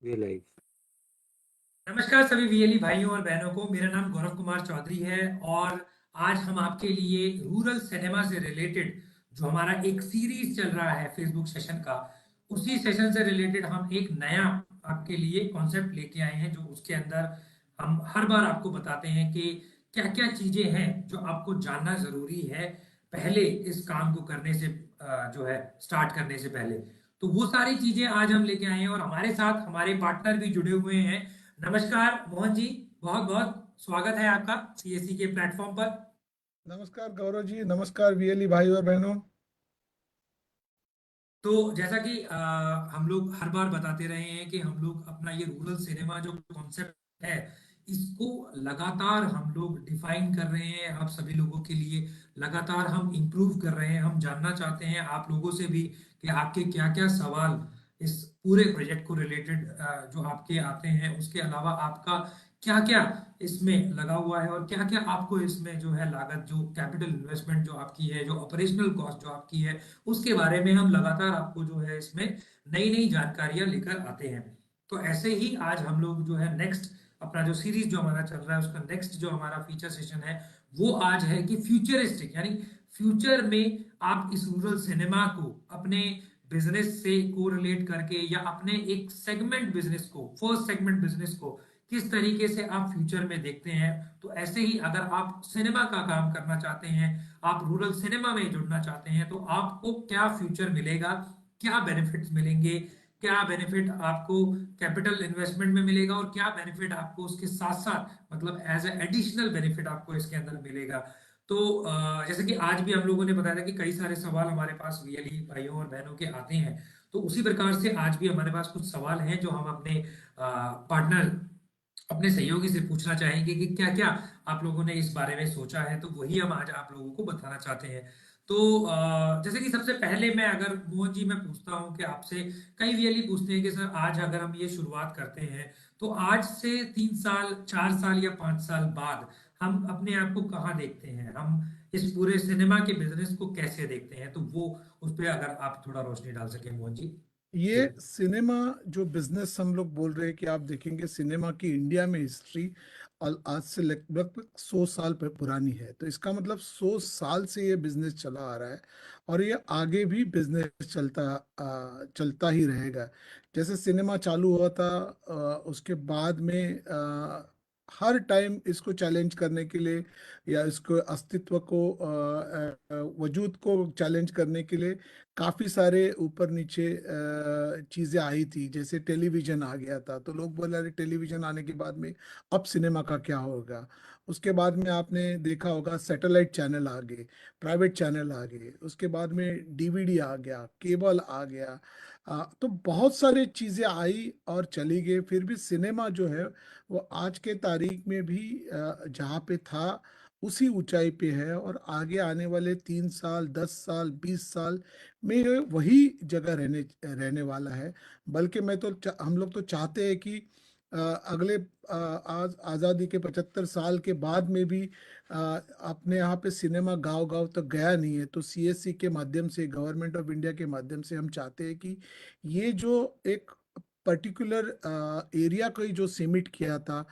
ये लाइफ। नमस्कार सभी वीएलई भाइयों और बहनों को। मेरा नाम गौरव कुमार चौधरी है और आज हम आपके लिए रूरल सिनेमा से रिलेटेड जो हमारा एक सीरीज चल रहा है फेसबुक सेशन का, उसी सेशन से रिलेटेड हम एक नया आपके लिए कॉन्सेप्ट लेके आए हैं, जो उसके अंदर हम हर बार आपको बताते हैं कि क्या क्या चीजें हैं जो आपको जानना जरूरी है पहले इस काम को करने से जो है स्टार्ट करने से पहले। तो वो सारी चीजें आज हम लेके आए हैं और हमारे साथ हमारे पार्टनर भी जुड़े हुए हैं। नमस्कार मोहन जी, बहुत बहुत स्वागत है आपका सीएससी के प्लेटफॉर्म पर। नमस्कार गौरव जी, नमस्कार वीएलई भाई और बहनों। तो जैसा कि हम लोग हर बार बताते रहे हैं कि हम लोग अपना ये रूरल सिनेमा जो कॉन्सेप्ट है, इसको लगातार हम लोग डिफाइन कर रहे हैं आप सभी लोगों के लिए। लगातार हम इम्प्रूव कर रहे हैं। हम जानना चाहते हैं आप लोगों से भी कि आपके क्या क्या सवाल इस पूरे प्रोजेक्ट को रिलेटेड जो आपके आते हैं, उसके अलावा आपका क्या क्या इसमें लगा हुआ है और क्या क्या आपको इसमें जो है लागत, जो कैपिटल इन्वेस्टमेंट जो आपकी है, जो ऑपरेशनल कॉस्ट जो आपकी है, उसके बारे में हम लगातार आपको जो है इसमें नई नई जानकारियां लेकर आते हैं। तो ऐसे ही आज हम लोग जो है नेक्स्ट अपना जो सीरीज जो हमारा चल रहा है, उसका नेक्स्ट जो हमारा फीचर सेशन है वो आज है कि फ्यूचरिस्टिक, यानी फ्यूचर में आप इस रूरल सिनेमा को अपने बिजनेस से कोरिलेट करके या अपने एक सेगमेंट बिजनेस को, फर्स्ट सेगमेंट बिजनेस को किस तरीके से आप फ्यूचर में देखते हैं। तो ऐसे ही अगर आप सिनेमा का काम करना चाहते हैं, आप रूरल सिनेमा में जुड़ना चाहते हैं, तो आपको क्या फ्यूचर मिलेगा, क्या बेनिफिट्स मिलेंगे, क्या बेनिफिट आपको कैपिटल इन्वेस्टमेंट में मिलेगा और क्या बेनिफिट आपको उसके साथ साथ मतलब एज एडिशनल बेनिफिट आपको इसके अंदर मिलेगा। तो जैसे कि आज भी हम लोगों ने बताया था कि कई सारे सवाल हमारे पास वीएलई भाइयों और बहनों के आते हैं। तो उसी प्रकार से आज भी हमारे पास कुछ सवाल हैं जो हम अपने पार्टनर, अपने सहयोगी से पूछना चाहेंगे कि क्या क्या आप लोगों ने इस बारे में सोचा है। तो वही हम आज आप लोगों को बताना चाहते हैं। तो जैसे कि सबसे पहले मैं अगर मोहन जी मैं पूछता हूं कि आपसे, कई वीएलई पूछते हैं कि सर आज अगर हम ये शुरुआत करते हैं तो आज से 3 साल, 4 साल या 5 साल बाद हम अपने आप को कहाँ देखते हैं, हम इस पूरे सिनेमा के बिजनेस को कैसे देखते हैं। तो वो उस पर अगर आप थोड़ा रोशनी डाल सके मोहन जी। जी। ये सिनेमा जो बिजनेस हम लोग बोल रहे हैं कि आप देखेंगे सिनेमा की इंडिया में हिस्ट्री आज से लगभग 100 साल पुरानी है। तो इसका मतलब 100 साल से ये बिजनेस चला आ रहा है और ये आगे भी बिजनेस चलता ही रहेगा। जैसे सिनेमा चालू हुआ था, उसके बाद में हर टाइम इसको चैलेंज करने के लिए या इसको अस्तित्व को वजूद को चैलेंज करने के लिए काफी सारे ऊपर नीचे चीजें आई थी। जैसे टेलीविजन आ गया था तो लोग बोले अरे टेलीविजन आने के बाद में अब सिनेमा का क्या होगा। उसके बाद में आपने देखा होगा सैटेलाइट चैनल आ गए, प्राइवेट चैनल आ गए, उसके बाद में डीवीडी आ गया, केबल आ गया। तो बहुत सारी चीजें आई और चली गई, फिर भी सिनेमा जो है वो आज के तारीख में भी जहाँ पे था उसी ऊंचाई पे है और आगे आने वाले 3 साल, 10 साल, 20 साल में वही जगह रहने रहने वाला है। बल्कि हम लोग तो चाहते हैं कि अगले आज आज़ादी के 75 साल के बाद में भी अपने यहाँ पे सिनेमा गांव गांव तक गया नहीं है। तो सीएससी के माध्यम से, गवर्नमेंट ऑफ इंडिया के माध्यम से हम चाहते हैं कि ये जो एक पर्टिकुलर एरिया को ही जो सीमिट किया था,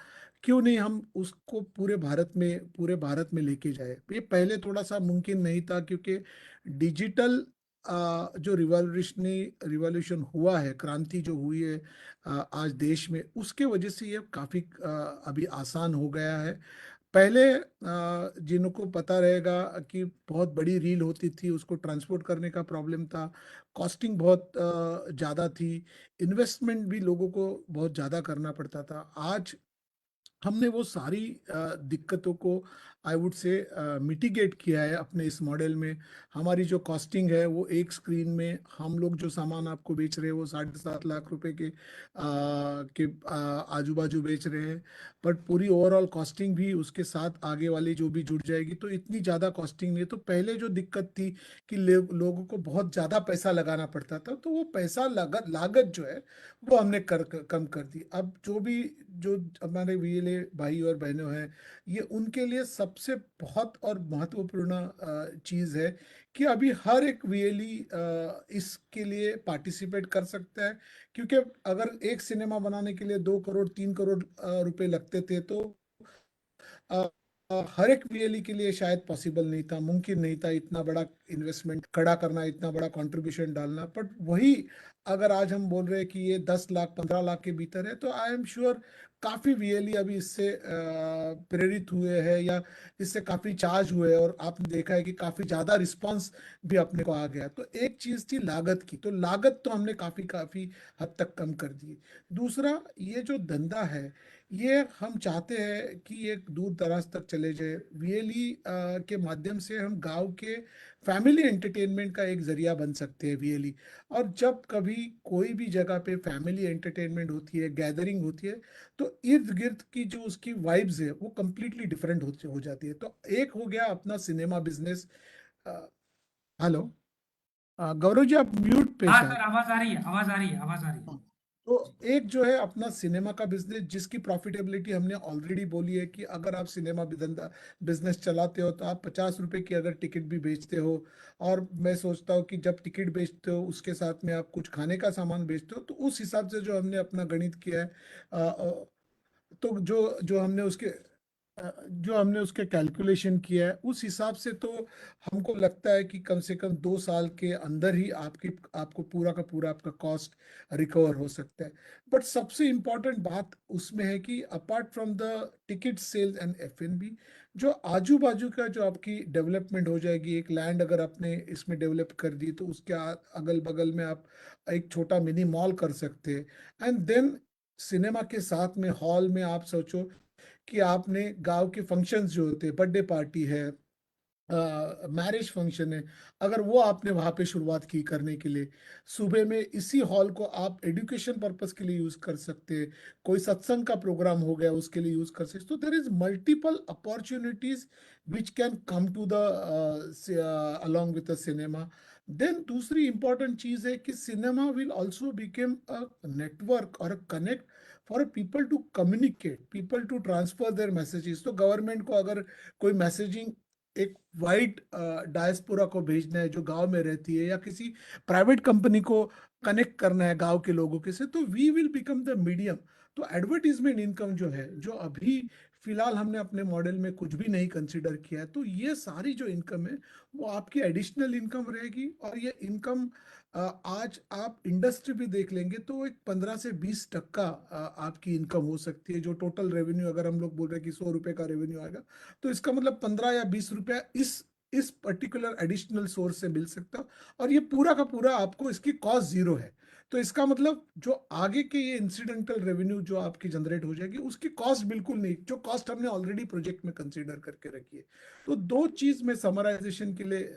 क्यों नहीं हम उसको पूरे भारत में लेके जाए। ये पहले थोड़ा सा मुमकिन नहीं था क्योंकि डिजिटल जो रिवॉल्यूशन हुआ है, क्रांति जो हुई है आज देश में, उसके वजह से ये काफी अभी आसान हो गया है। पहले जिनको पता रहेगा कि बहुत बड़ी रील होती थी, उसको ट्रांसपोर्ट करने का प्रॉब्लम था, कॉस्टिंग बहुत ज़्यादा थी, इन्वेस्टमेंट भी लोगों को बहुत ज़्यादा करना पड़ता था। आज हमने वो सारी दिक्कतों को आई वुड से मिटिगेट किया है अपने इस मॉडल में। हमारी जो कॉस्टिंग है वो एक स्क्रीन में हम लोग जो सामान आपको बेच रहे हैं वो 7.5 लाख रुपए के आजू बाजू बेच रहे हैं। बट पूरी ओवरऑल कॉस्टिंग भी उसके साथ आगे वाली जो भी जुड़ जाएगी, तो इतनी ज़्यादा कॉस्टिंग नहीं है। तो पहले जो दिक्कत थी कि लोगों को बहुत ज़्यादा पैसा लगाना पड़ता था, तो वो पैसा लागत लागत जो है वो हमने कम कर दी। अब जो भी जो हमारे वीएलए भाई और बहनों हैं, ये उनके लिए सबसे बहुत और महत्वपूर्ण चीज है कि अभी हर एक वीएलई इसके लिए पार्टिसिपेट कर सकता है। क्योंकि अगर एक सिनेमा बनाने के लिए 2 करोड़ 3 करोड़ रुपए लगते थे, तो अ, हर एक वीएलई के लिए शायद पॉसिबल नहीं था, मुमकिन नहीं था इतना बड़ा इन्वेस्टमेंट खड़ा करना, इतना बड़ा कंट्रीब्यूशन डालना। बट वही अगर आज हम बोल रहे हैं कि ये 10 लाख 15 लाख के भीतर है, तो आई एम श्योर काफी वीएलई अभी इससे प्रेरित हुए हैं या इससे काफी चार्ज हुए हैं, और आपने देखा है कि काफी ज्यादा रिस्पांस भी अपने को आ गया। तो एक चीज थी लागत की, तो लागत तो हमने काफी काफी हद तक कम कर दी। दूसरा, ये जो धंधा है, ये हम चाहते हैं कि एक दूर दराज तक चले जाए। वीएलई के माध्यम से हम गांव के फैमिली एंटरटेनमेंट का एक जरिया बन सकते हैं वीएलई। और जब कभी कोई भी जगह पे फैमिली एंटरटेनमेंट होती है, गैदरिंग होती है, तो इर्द गिर्द की जो उसकी वाइब्स है वो कंप्लीटली डिफरेंट हो जाती है। तो एक हो गया अपना cinema business. Hello, Gaurav ji, आप म्यूट पे हाँ शायद। सर, आवाज आ रही है, आवाज आ रही है, आवाज आ रही है। हाँ। तो एक जो है अपना सिनेमा का बिजनेस, जिसकी प्रॉफिटेबिलिटी हमने ऑलरेडी बोली है कि अगर आप सिनेमा धंधा बिजनेस चलाते हो, तो आप 50 रुपए की अगर टिकट भी बेचते हो, और मैं सोचता हूँ कि जब टिकट बेचते हो उसके साथ में आप कुछ खाने का सामान बेचते हो, तो उस हिसाब से जो हमने अपना गणित किया है, तो जो जो हमने उसके जो हमने उसके कैलकुलेशन किया है, उस हिसाब से तो हमको लगता है कि कम से कम 2 साल के अंदर ही आपको पूरा का पूरा आपका कॉस्ट रिकवर हो सकता है। बट सबसे इम्पोर्टेंट बात उसमें है कि apart from the ticket sales and FnB, जो आजू बाजू का जो आपकी डेवलपमेंट हो जाएगी, एक लैंड अगर आपने इसमें डेवलप कर दी, तो उसके अगल बगल में आप एक छोटा मिनी मॉल कर सकते हैं। एंड देन सिनेमा के साथ में हॉल में आप सोचो कि आपने गांव के फंक्शंस जो होते हैं, बर्थडे पार्टी है, मैरिज फंक्शन है, अगर वो आपने वहां पे शुरुआत की करने के लिए, सुबह में इसी हॉल को आप एजुकेशन पर्पस के लिए यूज कर सकते हैं, कोई सत्संग का प्रोग्राम हो गया उसके लिए यूज कर सकते, तो there is multiple opportunities which can come to the along with the cinema. Then दूसरी इंपॉर्टेंट चीज है कि cinema will also become a network और a connect for people to communicate, people to transfer their messages. तो government को अगर कोई messaging एक वाइड डायस्पोरा को भेजना है जो गांव में रहती है, या किसी प्राइवेट कंपनी को कनेक्ट करना है गांव के लोगों के से, तो we will become the medium. तो एडवर्टीजमेंट इनकम जो है, जो अभी फिलहाल हमने अपने मॉडल में कुछ भी नहीं कंसिडर किया है, तो ये सारी जो इनकम है वो आपकी एडिशनल इनकम रहेगी। और ये इनकम आज आप इंडस्ट्री भी देख लेंगे तो एक 15 से 20% आपकी इनकम हो सकती है। जो टोटल रेवेन्यू अगर हम लोग बोल रहे हैं कि 100 रुपए का रेवेन्यू आएगा, तो इसका मतलब 15 या 20 रुपया इस पर्टिकुलर एडिशनल सोर्स से मिल सकता है। और ये पूरा का पूरा आपको इसकी कॉस्ट जीरो है। तो इसका मतलब जो आगे के ये इंसिडेंटल रेवेन्यू जो आपकी जनरेट हो जाएगी, उसकी कॉस्ट बिल्कुल नहीं, जो कॉस्ट हमने ऑलरेडी प्रोजेक्ट में कंसीडर करके रखी है। तो दो चीज मैं समराइजेशन के लिए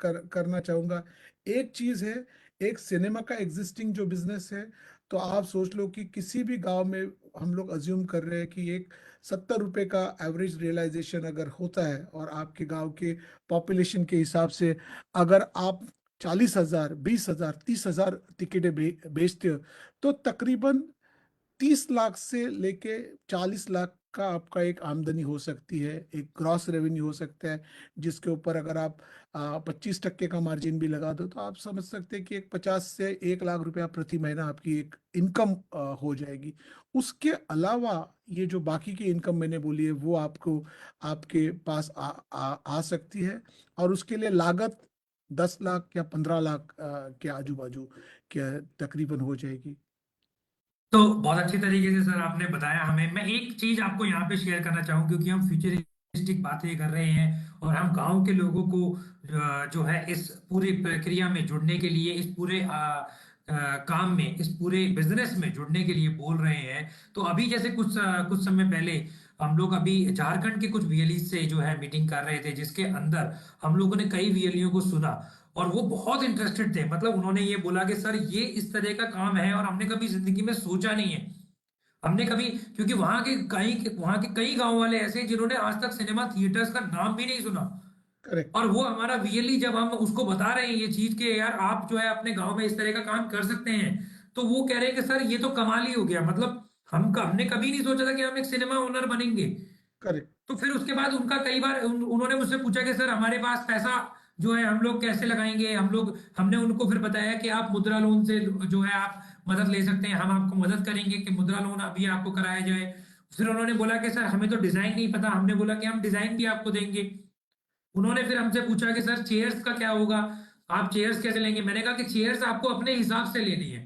करना चाहूंगा। एक चीज है, एक सिनेमा का एग्जिस्टिंग जो बिजनेस है, तो आप सोच लो कि किसी भी गांव में हम लोग अज्यूम कर रहे हैं कि एक 70 रुपए का एवरेज रियलाइजेशन अगर होता है, और आपके गांव के पॉपुलेशन के हिसाब से अगर आप 40,000 20,000 30,000 टिकटें बेचते हो, तो तकरीबन 30 लाख से लेके 40 लाख का आपका एक आमदनी हो सकती है, एक ग्रॉस रेवेन्यू हो सकता है। जिसके ऊपर अगर आप 25% का मार्जिन भी लगा दो, तो आप समझ सकते हैं कि एक 50 से 1 लाख रुपया प्रति महीना आपकी एक इनकम हो जाएगी। उसके अलावा ये जो बाकी की इनकम मैंने बोली है, वो आपको आपके पास आ सकती है। और उसके लिए लागत 10 लाख या 15 लाख के आजू बाजू के तकरीबन हो जाएगी। तो बहुत अच्छी तरीके से सर आपने बताया हमें। मैं एक चीज आपको यहाँ पे शेयर करना चाहूँ, क्योंकि हम फ्यूचरिस्टिक बातें कर रहे हैं और हम गांव के लोगों को जो है इस पूरी प्रक्रिया में जुड़ने के लिए, इस पूरे काम में, इस पूरे बिजनेस में जुड़ने के लिए बोल रहे हैं। तो अभी जैसे कुछ समय पहले हम लोग अभी झारखंड के कुछ वीएलई से जो है मीटिंग कर रहे थे, जिसके अंदर हम लोगों ने कई वीएलईओ को सुना और वो बहुत इंटरेस्टेड थे। मतलब उन्होंने ये बोला कि सर ये इस तरह का काम है और हमने कभी जिंदगी में सोचा नहीं है। हमने कभी, क्योंकि वहां के कई गांव वाले ऐसे हैं जिन्होंने आज तक सिनेमा थिएटर्स का नाम भी नहीं सुना। करेक्ट। और वो हमारा वीएलई जब हम उसको बता रहे हैं ये चीज के यार आप जो है अपने गांव में इस तरह का काम कर सकते हैं, तो वो कह रहे हैं कि सर ये तो कमाल ही हो गया। मतलब हमने कभी नहीं सोचा था कि हम एक सिनेमा ओनर बनेंगे। करेक्ट। तो फिर उसके बाद उनका कई बार उन्होंने मुझसे पूछा कि सर हमारे पास पैसा जो है हम लोग कैसे लगाएंगे, हमने उनको फिर बताया कि आप मुद्रा लोन से जो है आप मदद ले सकते हैं, हम आपको मदद करेंगे कि मुद्रा लोन अभी आपको कराया जाए। फिर उन्होंने बोला कि सर हमें तो डिजाइन नहीं पता, हमने बोला कि हम डिजाइन भी आपको देंगे। उन्होंने फिर हमसे पूछा कि सर चेयर्स का क्या होगा, आप चेयर्स कैसे लेंगे। मैंने कहा कि चेयर्स आपको अपने हिसाब से लेनी है।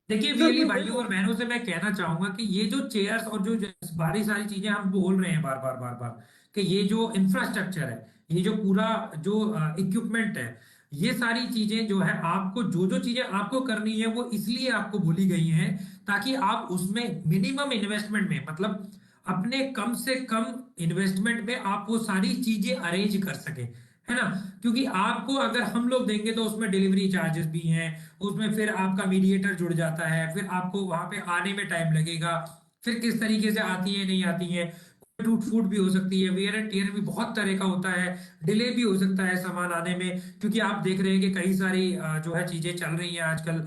देखिए सर वीएलई मैं वही भाइयों और बहनों से मैं कहना चाहूंगा कि ये जो चेयर्स और जो बारी सारी चीजें हम बोल रहे हैं बार बार बार बार, कि ये जो इंफ्रास्ट्रक्चर है, ये जो पूरा जो इक्विपमेंट है, ये सारी चीजें जो है आपको जो जो चीजें आपको करनी है वो इसलिए आपको बोली गई हैं ताकि आप उसमें मिनिमम इन्वेस्टमेंट में, मतलब अपने कम से कम इन्वेस्टमेंट में आप वो सारी चीजें अरेंज कर सके, है ना। क्योंकि आपको अगर हम लोग देंगे तो उसमें डिलीवरी चार्जेस भी हैं, उसमें फिर आपका मीडिएटर जुड़ जाता है, फिर आपको वहां पे आने में टाइम लगेगा, फिर किस तरीके से आती है नहीं आती है, टूट फूट भी हो सकती है, वेयर एंड टेयर भी बहुत तरह का होता है, डिले भी हो सकता है सामान आने में। क्योंकि आप देख रहे हैं कि कई सारी जो है चीजें चल रही हैं आजकल,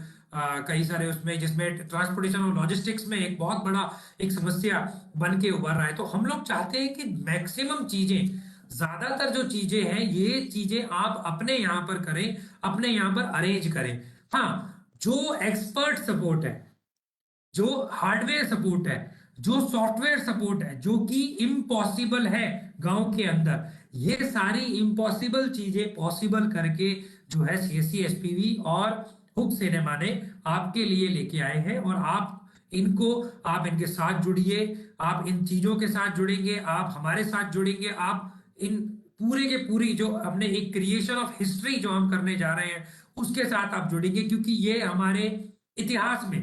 कई सारे उसमें जिसमें ट्रांसपोर्टेशन और लॉजिस्टिक्स में एक बहुत बड़ा एक समस्या बन के उभर रहा है। तो हम लोग चाहते हैं कि मैक्सिमम चीजें, ज्यादातर जो चीजें हैं ये चीजें आप अपने यहाँ पर करें, अपने यहाँ पर अरेंज करें। हाँ, जो एक्सपर्ट सपोर्ट है, जो हार्डवेयर सपोर्ट है, जो सॉफ्टवेयर सपोर्ट है, जो कि इम्पॉसिबल है गांव के अंदर, ये सारी इम्पॉसिबल चीजें पॉसिबल करके जो है सीएससी एसपीवी और हुक सिनेमा ने आपके लिए लेके आए हैं। और इनको आप इनके साथ जुड़िए, आप इन चीजों के साथ जुड़ेंगे, आप हमारे साथ जुड़ेंगे, आप इन पूरे के पूरी जो हमने एक क्रिएशन ऑफ हिस्ट्री जो हम करने जा रहे हैं उसके साथ आप जुड़ेंगे। क्योंकि ये हमारे इतिहास में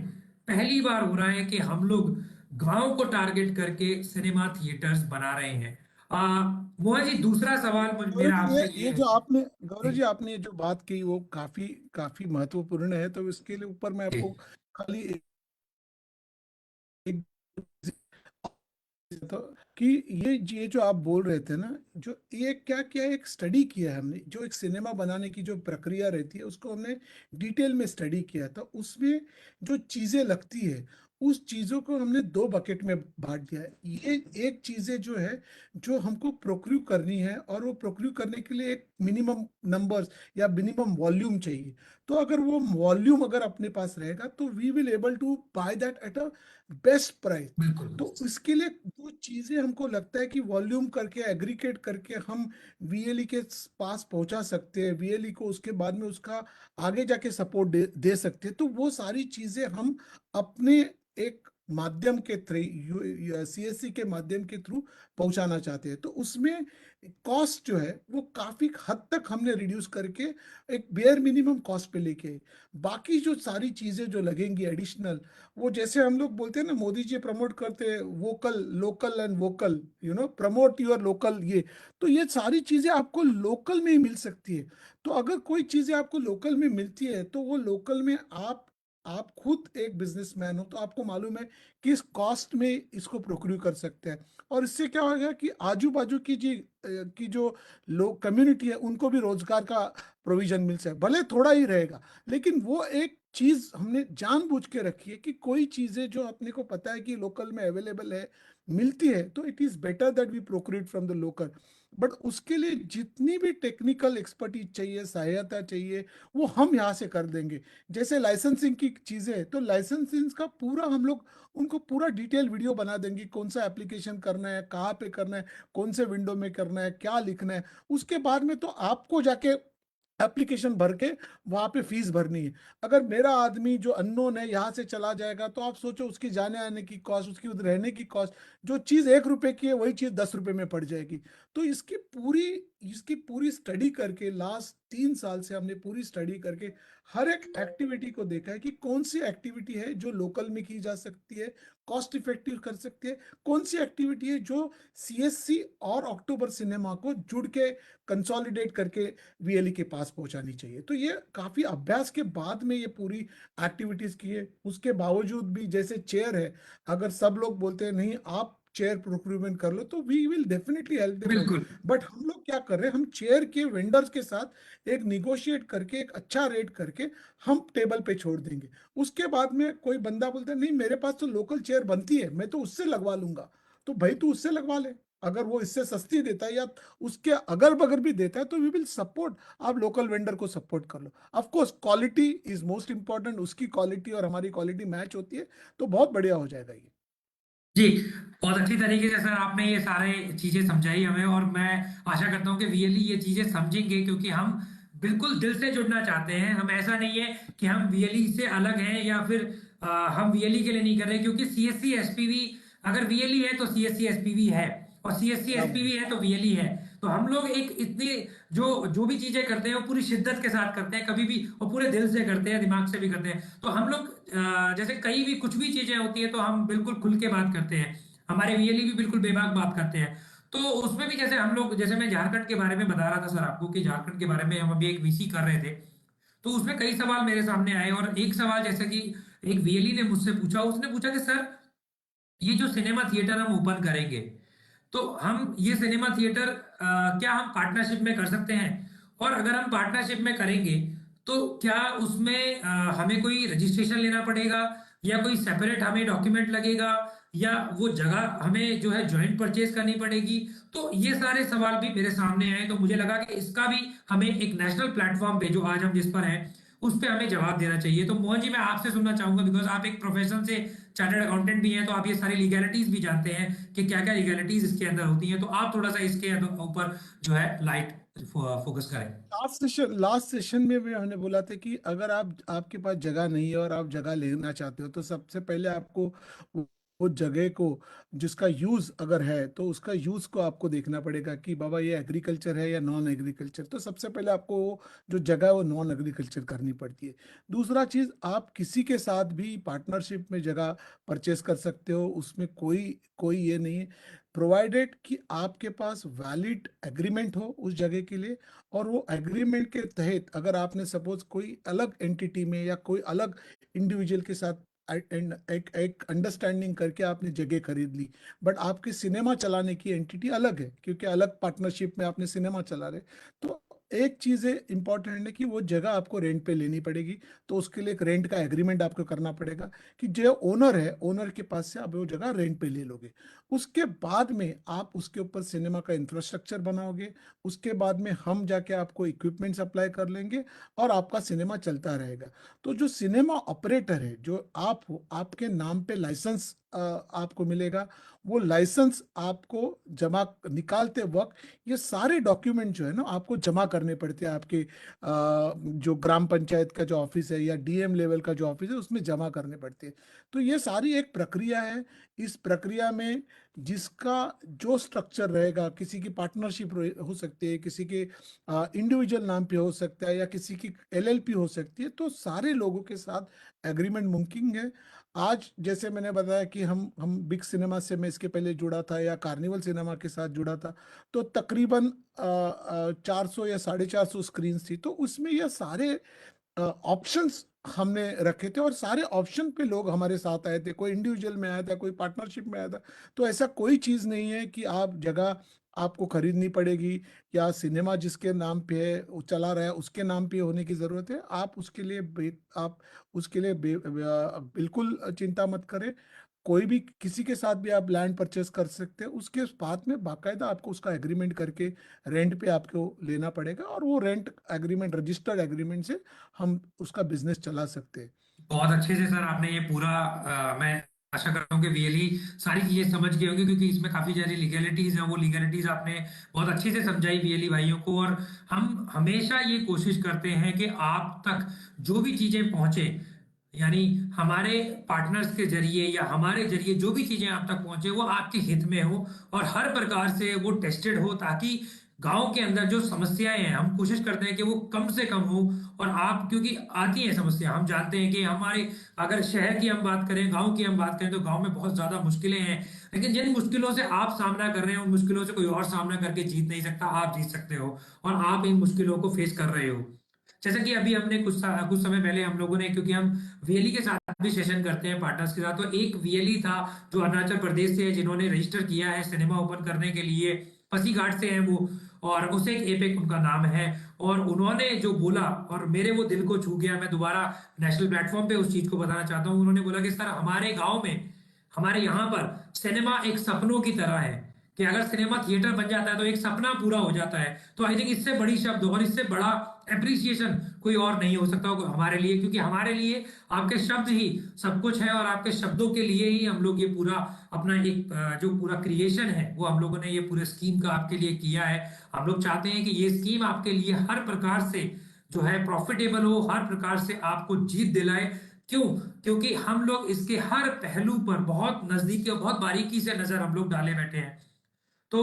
पहली बार हो रहा है कि हम लोग गांव को टारगेट करके सिनेमा थिएटर्स बना रहे हैं। मोहन जी, दूसरा सवाल गौरव मेरा जी, आपसे ये ये है। जो आपने गौरव जी जी आपने ये जो बात की वो काफी काफी महत्वपूर्ण है। तो इसके लिए ऊपर मैं जी आपको खाली एक तो कि ये जो आप बोल रहे थे ना, जो ये क्या क्या एक स्टडी किया है हमने, जो एक सिनेमा बनाने की जो प्रक्रिया रहती है उसको हमने डिटेल में स्टडी किया था। उसमें जो चीजें लगती है उस चीजों को हमने दो बकेट में बांट दिया है। ये एक चीजें जो है जो हमको प्रोक्यू करनी है, और वो प्रोक्यू करने के लिए एक मिनिमम नंबर्स या मिनिमम वॉल्यूम चाहिए। तो अगर वो वॉल्यूम अगर अपने पास रहेगा तो we will able to buy that at a best price. बिल्कुल। तो इसके लिए जो चीजें हमको लगता है कि वॉल्यूम करके एग्रीगेट करके हम वीएलई के पास पहुंचा सकते हैं, वीएलई को उसके बाद में उसका आगे जाके सपोर्ट दे सकते हैं, तो वो सारी चीजें हम अपने एक माध्यम के थ्रू, सीएससी के माध्यम के थ्रू पहुंचाना चाहते हैं। तो उसमें कॉस्ट जो है वो काफी हद तक हमने रिड्यूस करके एक बेयर मिनिमम कॉस्ट पे लेके आए। बाकी जो सारी चीजें जो लगेंगी एडिशनल, वो जैसे हम लोग बोलते हैं ना, मोदी जी प्रमोट करते हैं vocal local and vocal, promote your local. ये तो ये सारी चीजें आपको लोकल में ही मिल सकती है। तो अगर कोई चीजें आपको लोकल में मिलती है तो वो लोकल में आप खुद एक बिजनेसमैन हो तो आपको मालूम है किस कॉस्ट में इसको प्रोक्यू कर सकते हैं। और इससे क्या होगा कि आजू बाजू की जो लोग कम्युनिटी है उनको भी रोजगार का प्रोविजन मिल सके, भले थोड़ा ही रहेगा, लेकिन वो एक चीज हमने जानबूझ के रखी है कि कोई चीजें जो अपने को पता है कि लोकल में अवेलेबल है, मिलती है, तो it is better that we procure from the local. But उसके लिए जितनी भी टेक्निकल एक्सपर्टीज चाहिए, सहायता चाहिए, वो हम यहाँ से कर देंगे। जैसे लाइसेंसिंग की चीजें हैं, तो लाइसेंसिंग का पूरा हम लोग उनको पूरा डिटेल वीडियो बना देंगे, कौन सा एप्लीकेशन करना है, कहाँ पे करना है, कौन से विंडो में करना है, क्या लिखना है। उसके बाद में तो आपको जाके एप्लीकेशन भर के वहां पे फीस भरनी है। अगर मेरा आदमी जो अननोन है यहाँ से चला जाएगा तो आप सोचो उसकी जाने आने की कॉस्ट, उसकी उधर रहने की कॉस्ट, जो चीज 1 रुपए की है वही चीज 10 रुपए में पड़ जाएगी। तो इसकी पूरी स्टडी करके लास्ट 3 साल से हमने पूरी स्टडी करके हर एक एक्टिविटी को देखा है कि कौन सी एक्टिविटी है जो लोकल में की जा सकती है, कॉस्ट इफेक्टिव कर सकती है, कौन सी एक्टिविटी है जो सीएससी और अक्टूबर सिनेमा को जुड़ के कंसोलिडेट करके वीएलई के पास पहुंचानी चाहिए। तो ये काफी अभ्यास के बाद में ये पूरी एक्टिविटीज की है। उसके बावजूद भी जैसे चेयर है, अगर सब लोग बोलते हैं नहीं आप चेयर प्रोक्यूरमेंट कर लो, तो we will definitely help them out. बिल्कुल। बट हम लोग क्या कर रहे हैं, हम चेयर के वेंडर्स के साथ एक निगोशिएट करके एक अच्छा रेट करके हम टेबल पे छोड़ देंगे। उसके बाद में कोई बंदा बोलता है नहीं मेरे पास तो लोकल चेयर बनती है, मैं तो उससे लगवा लूंगा, तो भाई तू उससे लगवा ले। अगर वो इससे सस्ती देता है या उसके अगर बगर भी देता है तो वी विल सपोर्ट। आप लोकल वेंडर को सपोर्ट कर लो। Of course quality is most important, उसकी क्वालिटी और हमारी क्वालिटी मैच होती है तो बहुत बढ़िया हो जाएगा ये। जी, बहुत अच्छी तरीके से सर आपने ये सारे चीजें समझाई हमें, और मैं आशा करता हूँ कि वीएलई ये चीजें समझेंगे, क्योंकि हम बिल्कुल दिल से जुड़ना चाहते हैं। हम ऐसा नहीं है कि हम वीएलई से अलग हैं, या फिर हम वीएलई के लिए नहीं कर रहे, क्योंकि सीएससी एसपीवी, अगर वीएलई है तो सीएससी एसपीवी है, और सीएससी क्या एसपीवी बात। है तो वीएलई है। तो हम लोग एक इतनी जो जो भी चीजें करते हैं वो पूरी शिद्दत के साथ करते हैं, कभी भी, और पूरे दिल से करते हैं, दिमाग से भी करते हैं। तो हम लोग जैसे कहीं भी कुछ भी चीजें होती है तो हम बिल्कुल खुल के बात करते हैं, हमारे वीएलई भी बिल्कुल बेबाक बात करते हैं। तो उसमें भी जैसे हम लोग, जैसे मैं झारखंड के बारे में बता रहा था सर आपको, कि झारखंड के बारे में हम अभी एक वीसी कर रहे थे, तो उसमें कई सवाल मेरे सामने आए, और एक सवाल जैसे कि एक वीएलई ने मुझसे पूछा, उसने पूछा कि सर ये जो सिनेमा थिएटर हम ओपन करेंगे, तो हम ये सिनेमा थिएटर क्या हम पार्टनरशिप में कर सकते हैं? और अगर हम पार्टनरशिप में करेंगे तो क्या उसमें हमें कोई रजिस्ट्रेशन लेना पड़ेगा, या कोई सेपरेट हमें डॉक्यूमेंट लगेगा, या वो जगह हमें जो है जॉइंट परचेज करनी पड़ेगी? तो ये सारे सवाल भी मेरे सामने आए, तो मुझे लगा कि इसका भी हमें एक नेशनल प्लेटफॉर्म पे, जो आज हम जिस पर हैं, उस पे हमें जवाब देना चाहिए। तो मोहन जी, मैं आपसे सुनना चाहूंगा, बिकॉज आप एक प्रोफेशन से चार्टर्ड अकाउंटेंट भी हैं, तो आप ये सारी लीगैलिटीज भी जानते हैं कि क्या क्या लीगैलिटीज इसके अंदर होती हैं। तो आप थोड़ा सा इसके ऊपर जो है लाइट फोकस करें। लास्ट सेशन में भी हमने बोला था कि अगर आप आपके पास जगह नहीं है और आप जगह लेना चाहते हो तो सबसे पहले आपको वो वो जगह को, जिसका यूज अगर है तो उसका यूज को आपको देखना पड़ेगा कि बाबा ये एग्रीकल्चर है या नॉन एग्रीकल्चर। तो सबसे पहले आपको जो जगह है वो नॉन एग्रीकल्चर करनी पड़ती है। दूसरा चीज, आप किसी के साथ भी पार्टनरशिप में जगह परचेस कर सकते हो, उसमें कोई कोई ये नहीं है, प्रोवाइडेड कि आपके पास वैलिड एग्रीमेंट हो उस जगह के लिए। और वो एग्रीमेंट के तहत अगर आपने सपोज कोई अलग एंटिटी में या कोई अलग इंडिविजुअल के साथ एक अंडरस्टैंडिंग करके आपने जगह खरीद ली, बट आपके सिनेमा चलाने की एंटिटी अलग है क्योंकि अलग पार्टनरशिप में आपने सिनेमा चला रहे, तो एक चीज है इंपॉर्टेंट है कि वो जगह आपको रेंट पे लेनी पड़ेगी। तो उसके लिए एक रेंट का एग्रीमेंट आपको करना पड़ेगा कि जो ओनर है, ओनर के पास से आप वो जगह रेंट पे ले लोगे। उसके बाद में आप उसके ऊपर सिनेमा का इंफ्रास्ट्रक्चर बनाओगे। उसके बाद में हम जाके आपको इक्विपमेंट सप्लाई कर लेंगे और आपका सिनेमा चलता रहेगा। तो जो सिनेमा ऑपरेटर है, जो आप हो, आपके नाम पे लाइसेंस आपको मिलेगा। वो लाइसेंस आपको जमा निकालते वक्त ये सारे डॉक्यूमेंट जो है ना आपको जमा करने पड़ते हैं आपके जो ग्राम पंचायत का जो ऑफिस है या डीएम लेवल का जो ऑफिस है उसमें जमा करने पड़ते हैं। तो ये सारी एक प्रक्रिया है। इस प्रक्रिया में जिसका जो स्ट्रक्चर रहेगा, किसी की पार्टनरशिप हो सकती है, किसी के इंडिविजुअल नाम पे हो सकता है या किसी की एलएलपी हो सकती है, तो सारे लोगों के साथ एग्रीमेंट मुमकिन है। आज जैसे मैंने बताया कि हम बिग सिनेमा से मैं इसके पहले जुड़ा था या कार्निवल सिनेमा के साथ जुड़ा था, तो तकरीबन 400 या 450 स्क्रीन थी, तो उसमें यह सारे ऑप्शंस हमने रखे थे और सारे ऑप्शन पे लोग हमारे साथ आए थे। कोई इंडिविजुअल में आया था, कोई पार्टनरशिप में आया था। तो ऐसा कोई चीज़ नहीं है कि आप जगह आपको खरीदनी पड़ेगी या सिनेमा जिसके नाम पे है वो चला रहा है उसके नाम पे होने की ज़रूरत है। आप उसके लिए आप उसके लिए बिल्कुल चिंता मत करें। कोई भी किसी के साथ भी आप लैंड परचेस कर सकते हैं, उसके बाद में बाकायदा आपको उसका एग्रीमेंट करके रेंट पे आपको लेना पड़ेगा और वो रेंट एग्रीमेंट रजिस्टर्ड एग्रीमेंट से हम उसका बिजनेस चला सकते हैं। बहुत अच्छे से सर आपने ये पूरा, मैं आशा करता हूँ कि वीएलई सारी चीजें समझ गए होंगे, क्योंकि इसमें काफी सारी लीगैलिटीज हैं, वो लीगैलिटीज आपने बहुत अच्छे से समझाई वीएलई भाइयों को। और हम हमेशा ये कोशिश करते हैं कि आप तक जो भी चीजें पहुंचे, यानी हमारे पार्टनर्स के जरिए या हमारे जरिए जो भी चीजें आप तक पहुंचे, वो आपके हित में हो, और हर प्रकार से वो टेस्टेड हो, ताकि गांव के अंदर जो समस्याएं हैं हम कोशिश करते हैं कि वो कम से कम हो। और आप, क्योंकि आती है समस्या, हम जानते हैं कि हमारे, अगर शहर की हम बात करें, गांव की हम बात करें, तो गांव में बहुत ज्यादा मुश्किलें हैं, लेकिन जिन मुश्किलों से आप सामना कर रहे हैं, उन मुश्किलों से कोई और सामना करके जीत नहीं सकता, आप जीत सकते हो, और आप इन मुश्किलों को फेस कर रहे हो। जैसे कि अभी हमने कुछ समय पहले हम लोगों ने, क्योंकि हम वीएलई के साथ भी सेशन करते हैं पार्टनर्स के साथ, तो एक वीएलई था जो अरुणाचल प्रदेश से है, जिन्होंने रजिस्टर किया है सिनेमा ओपन करने के लिए। पासीघाट से हैं वो, और उसे एपेक उनका नाम है। और उन्होंने जो बोला, और मेरे वो दिल को छू गया, मैं दोबारा नेशनल प्लेटफॉर्म पे उस चीज को बताना चाहता हूँ। उन्होंने बोला कि सर, हमारे गांव में, हमारे यहाँ पर सिनेमा एक सपनों की तरह है, कि अगर सिनेमा थिएटर बन जाता है तो एक सपना पूरा हो जाता है। तो आई थिंक इससे बड़ी शब्द और इससे बड़ा एप्रिसिएशन कोई और नहीं हो सकता हमारे लिए, क्योंकि हमारे लिए आपके शब्द ही सब कुछ है, और आपके शब्दों के लिए ही हम लोग ये पूरा अपना एक जो पूरा क्रिएशन है वो हम लोगों ने ये पूरे स्कीम का आपके लिए किया है। हम लोग चाहते हैं कि ये स्कीम आपके लिए हर प्रकार से जो है प्रॉफिटेबल हो, हर प्रकार से आपको जीत दिलाए। क्यों? क्योंकि हम लोग इसके हर पहलू पर बहुत नजदीकी और बहुत बारीकी से नजर हम लोग डाले बैठे हैं। तो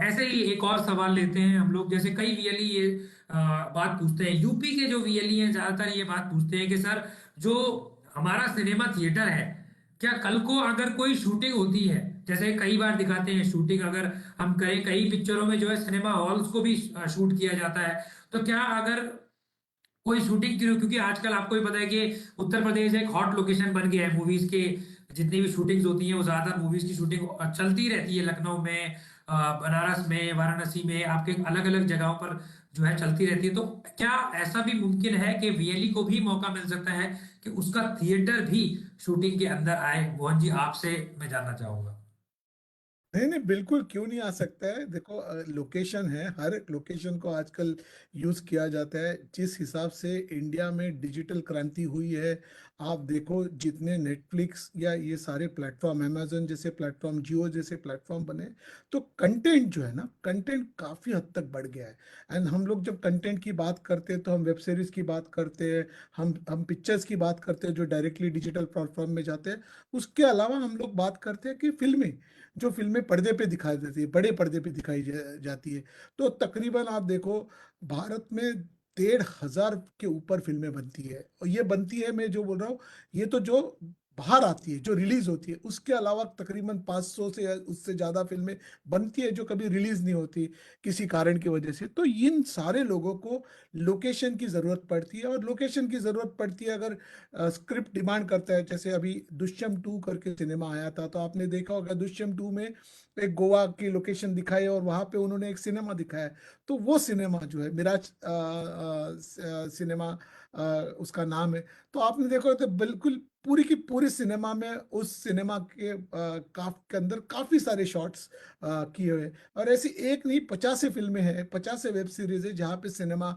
ऐसे ही एक और सवाल लेते हैं हम लोग। जैसे कई वीएलई ये बात पूछते हैं, यूपी के जो वीएलई हैं ज्यादातर ये बात पूछते हैं कि सर, जो हमारा सिनेमा थिएटर है, क्या कल को अगर कोई शूटिंग होती है, जैसे कई बार दिखाते हैं शूटिंग अगर हम करें, कई पिक्चरों में जो है सिनेमा हॉल्स को भी शूट किया जाता है, तो क्या अगर कोई शूटिंग की, क्योंकि आजकल आपको भी पता है कि उत्तर प्रदेश एक हॉट लोकेशन बन गया है मूवीज के, जितनी भी शूटिंग्स होती हैं वो ज्यादातर मूवीज की शूटिंग चलती रहती है, लखनऊ में, बनारस में, वाराणसी में, आपके अलग अलग जगहों पर जो है चलती रहती है। तो क्या ऐसा भी मुमकिन है कि वीएलई को भी मौका मिल सकता है कि उसका थिएटर भी शूटिंग के अंदर आए? मोहन जी, आपसे मैं जानना चाहूंगा। नहीं नहीं, बिल्कुल क्यों नहीं आ सकता है। देखो, लोकेशन है, हर लोकेशन को आजकल यूज किया जाता है। जिस हिसाब से इंडिया में डिजिटल क्रांति हुई है, आप देखो जितने नेटफ्लिक्स या ये सारे प्लेटफॉर्म, अमेजन जैसे प्लेटफॉर्म, जियो जैसे प्लेटफॉर्म बने, तो कंटेंट जो है ना, कंटेंट काफी हद तक बढ़ गया है। एंड हम लोग जब कंटेंट की बात करते हैं तो हम वेब सीरीज की बात करते हैं, हम पिक्चर्स की बात करते हैं जो डायरेक्टली डिजिटल प्लेटफॉर्म में जाते हैं। उसके अलावा हम लोग बात करते हैं कि फिल्में, जो फिल्में पर्दे पे दिखाई देती है, बड़े पर्दे पे दिखाई जाती है। तो तकरीबन आप देखो, भारत में 1,500 के ऊपर फिल्में बनती है। और ये बनती है, मैं जो बोल रहा हूँ, ये तो जो बाहर आती है, जो रिलीज होती है, उसके अलावा तकरीबन 500 से उससे ज्यादा फिल्में बनती है जो कभी रिलीज नहीं होती किसी कारण की वजह से। तो इन सारे लोगों को लोकेशन की जरूरत पड़ती है, और लोकेशन की जरूरत पड़ती है अगर स्क्रिप्ट डिमांड करता है। जैसे अभी दुष्यम 2 करके सिनेमा आया था, तो आपने देखा होगा दुष्यम 2 में एक गोवा की लोकेशन दिखाई और वहां पे उन्होंने एक सिनेमा दिखाया। तो वो सिनेमा जो है मिराज सिनेमा उसका नाम है। तो आपने देखा तो बिल्कुल पूरी की पूरी सिनेमा में, उस सिनेमा के के अंदर काफी सारे शॉट्स किए हुए। और ऐसी एक नहीं, 50 फिल्में हैं, 50 वेब सीरीज है जहाँ पे सिनेमा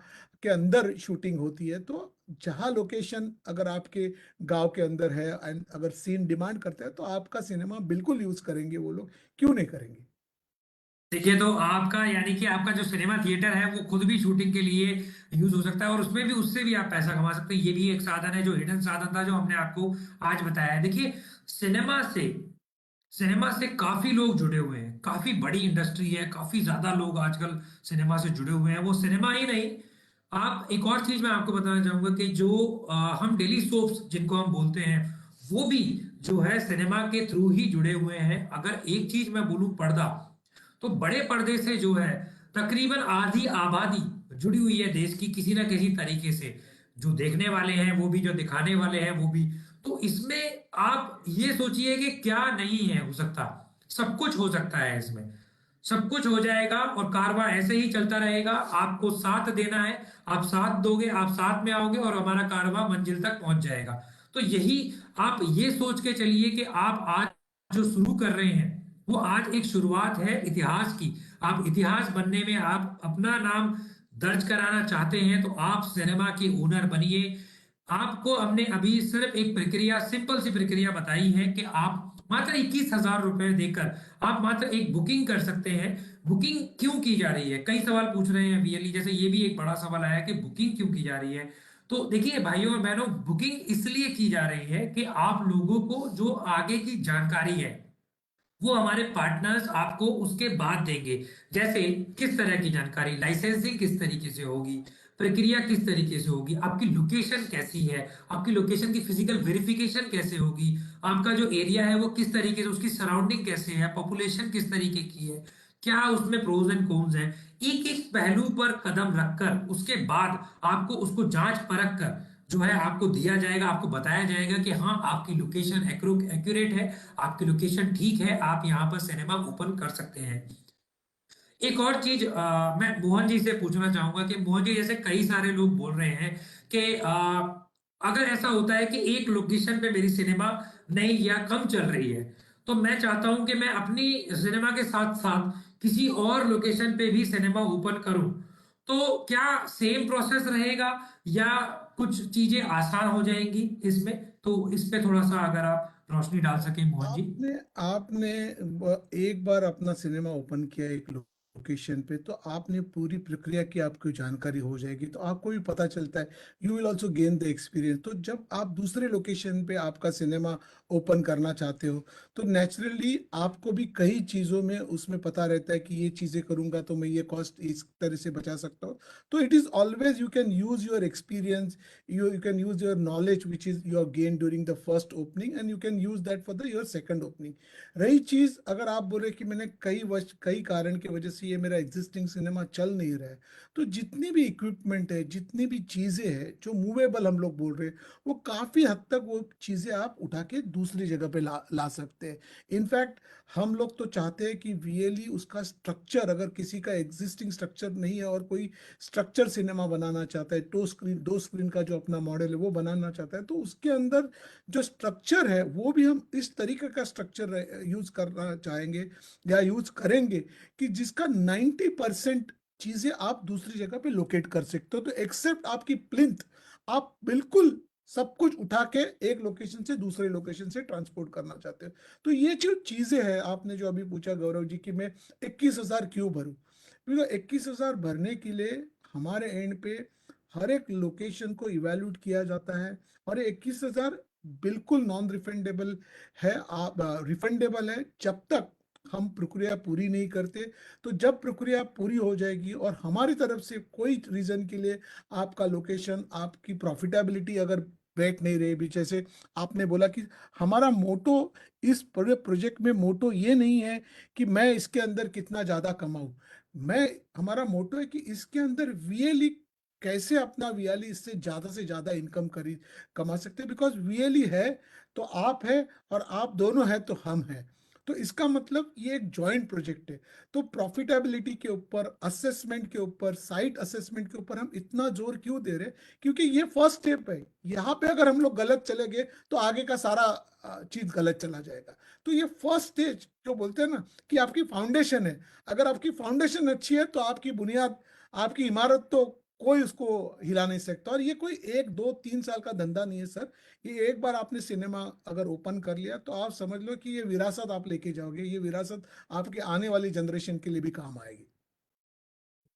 के अंदर शूटिंग होती है। तो जहाँ लोकेशन अगर आपके गांव के अंदर है एंड अगर सीन डिमांड करता है, तो आपका सिनेमा बिल्कुल यूज करेंगे वो लोग, क्यों नहीं करेंगे। देखिए, तो आपका यानी कि आपका जो सिनेमा थिएटर है वो खुद भी शूटिंग के लिए यूज हो सकता है, और उसमें भी, उससे भी आप पैसा कमा सकते हैं। ये भी एक साधन है, जो हिडन साधन था, जो हमने आपको आज बताया है। देखिए, सिनेमा से सिनेमा से काफी लोग जुड़े हुए हैं, काफी बड़ी इंडस्ट्री है, काफी ज्यादा लोग आजकल सिनेमा से जुड़े हुए हैं। वो सिनेमा ही नहीं, आप एक और चीज मैं आपको बताना चाहूंगा कि जो हम डेली सोप्स जिनको हम बोलते हैं, वो भी जो है सिनेमा के थ्रू ही जुड़े हुए हैं। अगर एक चीज मैं बोलूं, पर्दा, तो बड़े पर्दे से जो है तकरीबन आधी आबादी जुड़ी हुई है देश की, किसी ना किसी तरीके से। जो देखने वाले हैं वो भी, जो दिखाने वाले हैं वो भी। तो इसमें आप ये सोचिए कि क्या नहीं है हो सकता, सब कुछ हो सकता है इसमें। सब कुछ हो जाएगा और कारवां ऐसे ही चलता रहेगा। आपको साथ देना है, आप साथ दोगे, आप साथ में आओगे, और हमारा कारवां मंजिल तक पहुंच जाएगा। तो यही आप ये सोच के चलिए कि आप आज जो शुरू कर रहे हैं, वो आज एक शुरुआत है इतिहास की। आप इतिहास बनने में आप अपना नाम दर्ज कराना चाहते हैं, तो आप सिनेमा के ओनर बनिए। आपको हमने अभी सिर्फ एक प्रक्रिया, सिंपल सी प्रक्रिया बताई है कि आप मात्र 21,000 रुपए देकर आप मात्र एक बुकिंग कर सकते हैं। बुकिंग क्यों की जा रही है? कई सवाल पूछ रहे हैं वीएलई, जैसे ये भी एक बड़ा सवाल आया कि बुकिंग क्यों की जा रही है। तो देखिए भाइयों और बहनों, बुकिंग इसलिए की जा रही है कि आप लोगों को जो आगे की जानकारी है वो हमारे पार्टनर्स आपको उसके बाद देंगे। जैसे किस तरह की जानकारी, लाइसेंसिंग किस तरीके से होगी, प्रक्रिया किस तरीके से होगी, आपकी लोकेशन कैसी है, आपकी लोकेशन की फिजिकल वेरिफिकेशन कैसे होगी, आपका जो एरिया है वो किस तरीके से, उसकी सराउंडिंग कैसे है, पॉपुलेशन किस तरीके की है, क्या उसमें प्रोज एंड कॉन्स है, एक एक पहलू पर कदम रखकर उसके बाद आपको उसको जांच परख कर जो है आपको दिया जाएगा, आपको बताया जाएगा कि हाँ आपकी लोकेशन एक्यूरेट है, आपकी लोकेशन ठीक है, आप यहाँ पर सिनेमा ओपन कर सकते हैं। एक और चीज मैं मोहन जी से पूछना चाहूंगा कि मोहन जी, जैसे कई सारे लोग बोल रहे हैं कि अगर ऐसा होता है कि एक लोकेशन पे मेरी सिनेमा नहीं या कम चल रही है, तो मैं चाहता हूं कि मैं अपनी सिनेमा के साथ साथ किसी और लोकेशन पे भी सिनेमा ओपन करूं, तो क्या सेम प्रोसेस रहेगा या कुछ चीजें आसान हो जाएंगी इसमें? तो इस पे थोड़ा सा अगर आप रोशनी डाल सके मोहन जी। आपने आपने एक बार अपना सिनेमा ओपन किया एक लोकेशन पे, तो आपने पूरी प्रक्रिया की आपको जानकारी हो जाएगी, तो आपको भी पता चलता है, you will also gain the experience. तो जब आप दूसरे लोकेशन पे आपका सिनेमा ओपन करना चाहते हो, तो नेचुरली आपको भी कई चीज़ों में उसमें पता रहता है कि ये चीज़ें करूंगा तो मैं ये कॉस्ट इस तरह से बचा सकता हूँ। तो it is always you can use your experience, you can use your knowledge which is you have gained during the first opening, and you can use that for the your second opening। रही चीज, अगर आप बोले कि मैंने कई कारण की वजह से ये मेरा एग्जिस्टिंग सिनेमा चल नहीं रहा है, तो जितनी भी इक्विपमेंट है, जितनी भी चीजें हैं जो मूवेबल हम लोग बोल रहे हैं, वो काफी हद तक वो चीजें आप उठा के दूसरी जगह पे ला सकते हैं। इनफैक्ट हम लोग तो चाहते हैं कि वीएलई उसका स्ट्रक्चर, अगर किसी का एग्जिस्टिंग स्ट्रक्चर नहीं है और कोई स्ट्रक्चर सिनेमा बनाना चाहता है, दो स्क्रीन का जो अपना मॉडल है वो बनाना चाहता है, तो उसके अंदर जो स्ट्रक्चर है वो भी हम इस तरीके का स्ट्रक्चर यूज करना चाहेंगे या यूज करेंगे कि जिसका 90% चीजें आप दूसरी जगह पे लोकेट कर सकते हो। तो एक्सेप्ट आपकी प्लिंथ, आप बिल्कुल सब कुछ उठा के एक लोकेशन से दूसरे लोकेशन से ट्रांसपोर्ट करना चाहते हो। तो ये जो चीजें हैं, आपने जो अभी पूछा गौरव जी कि मैं 21,000 क्यों भरूं, क्योंकि 21,000 भरने के लिए हमारे एंड पे हर एक लोकेशन को इवेल्यूट किया जाता है, और 21,000 बिल्कुल नॉन रिफंडेबल है। आप रिफंडेबल है जब तक हम प्रक्रिया पूरी नहीं करते। तो जब प्रक्रिया पूरी हो जाएगी और हमारी तरफ से कोई रीजन के लिए आपका लोकेशन, आपकी प्रॉफिटेबिलिटी अगर बैठ नहीं रही भी, जैसे आपने बोला कि हमारा मोटो इस पूरे प्रोजेक्ट में मोटो ये नहीं है कि मैं इसके अंदर कितना ज्यादा कमाऊं, मैं हमारा मोटो है कि इसके अंदर वीएलई कैसे अपना वीएलई इससे ज्यादा इनकम करी कमा सकते हैं। बिकॉज वीएलई है तो आप है, और आप दोनों है तो हम है। तो इसका मतलब ये एक जॉइंट प्रोजेक्ट है। तो प्रॉफिटेबिलिटी के ऊपर, असेसमेंट के ऊपर, साइट असेसमेंट के ऊपर हम इतना जोर क्यों दे रहे हैं, क्योंकि ये फर्स्ट स्टेप है। यहाँ पे अगर हम लोग गलत चले गए तो आगे का सारा चीज गलत चला जाएगा। तो ये फर्स्ट स्टेज जो बोलते हैं ना कि आपकी फाउंडेशन है, अगर आपकी फाउंडेशन अच्छी है तो आपकी बुनियाद, आपकी इमारत तो कोई उसको हिला नहीं सकता। और ये कोई 1 2 3 साल का धंधा नहीं है सर। ये एक बार आपने सिनेमा अगर ओपन कर लिया तो आप समझ लो कि ये विरासत आप लेके जाओगे, ये विरासत आपके आने वाली जनरेशन के लिए भी काम आएगी।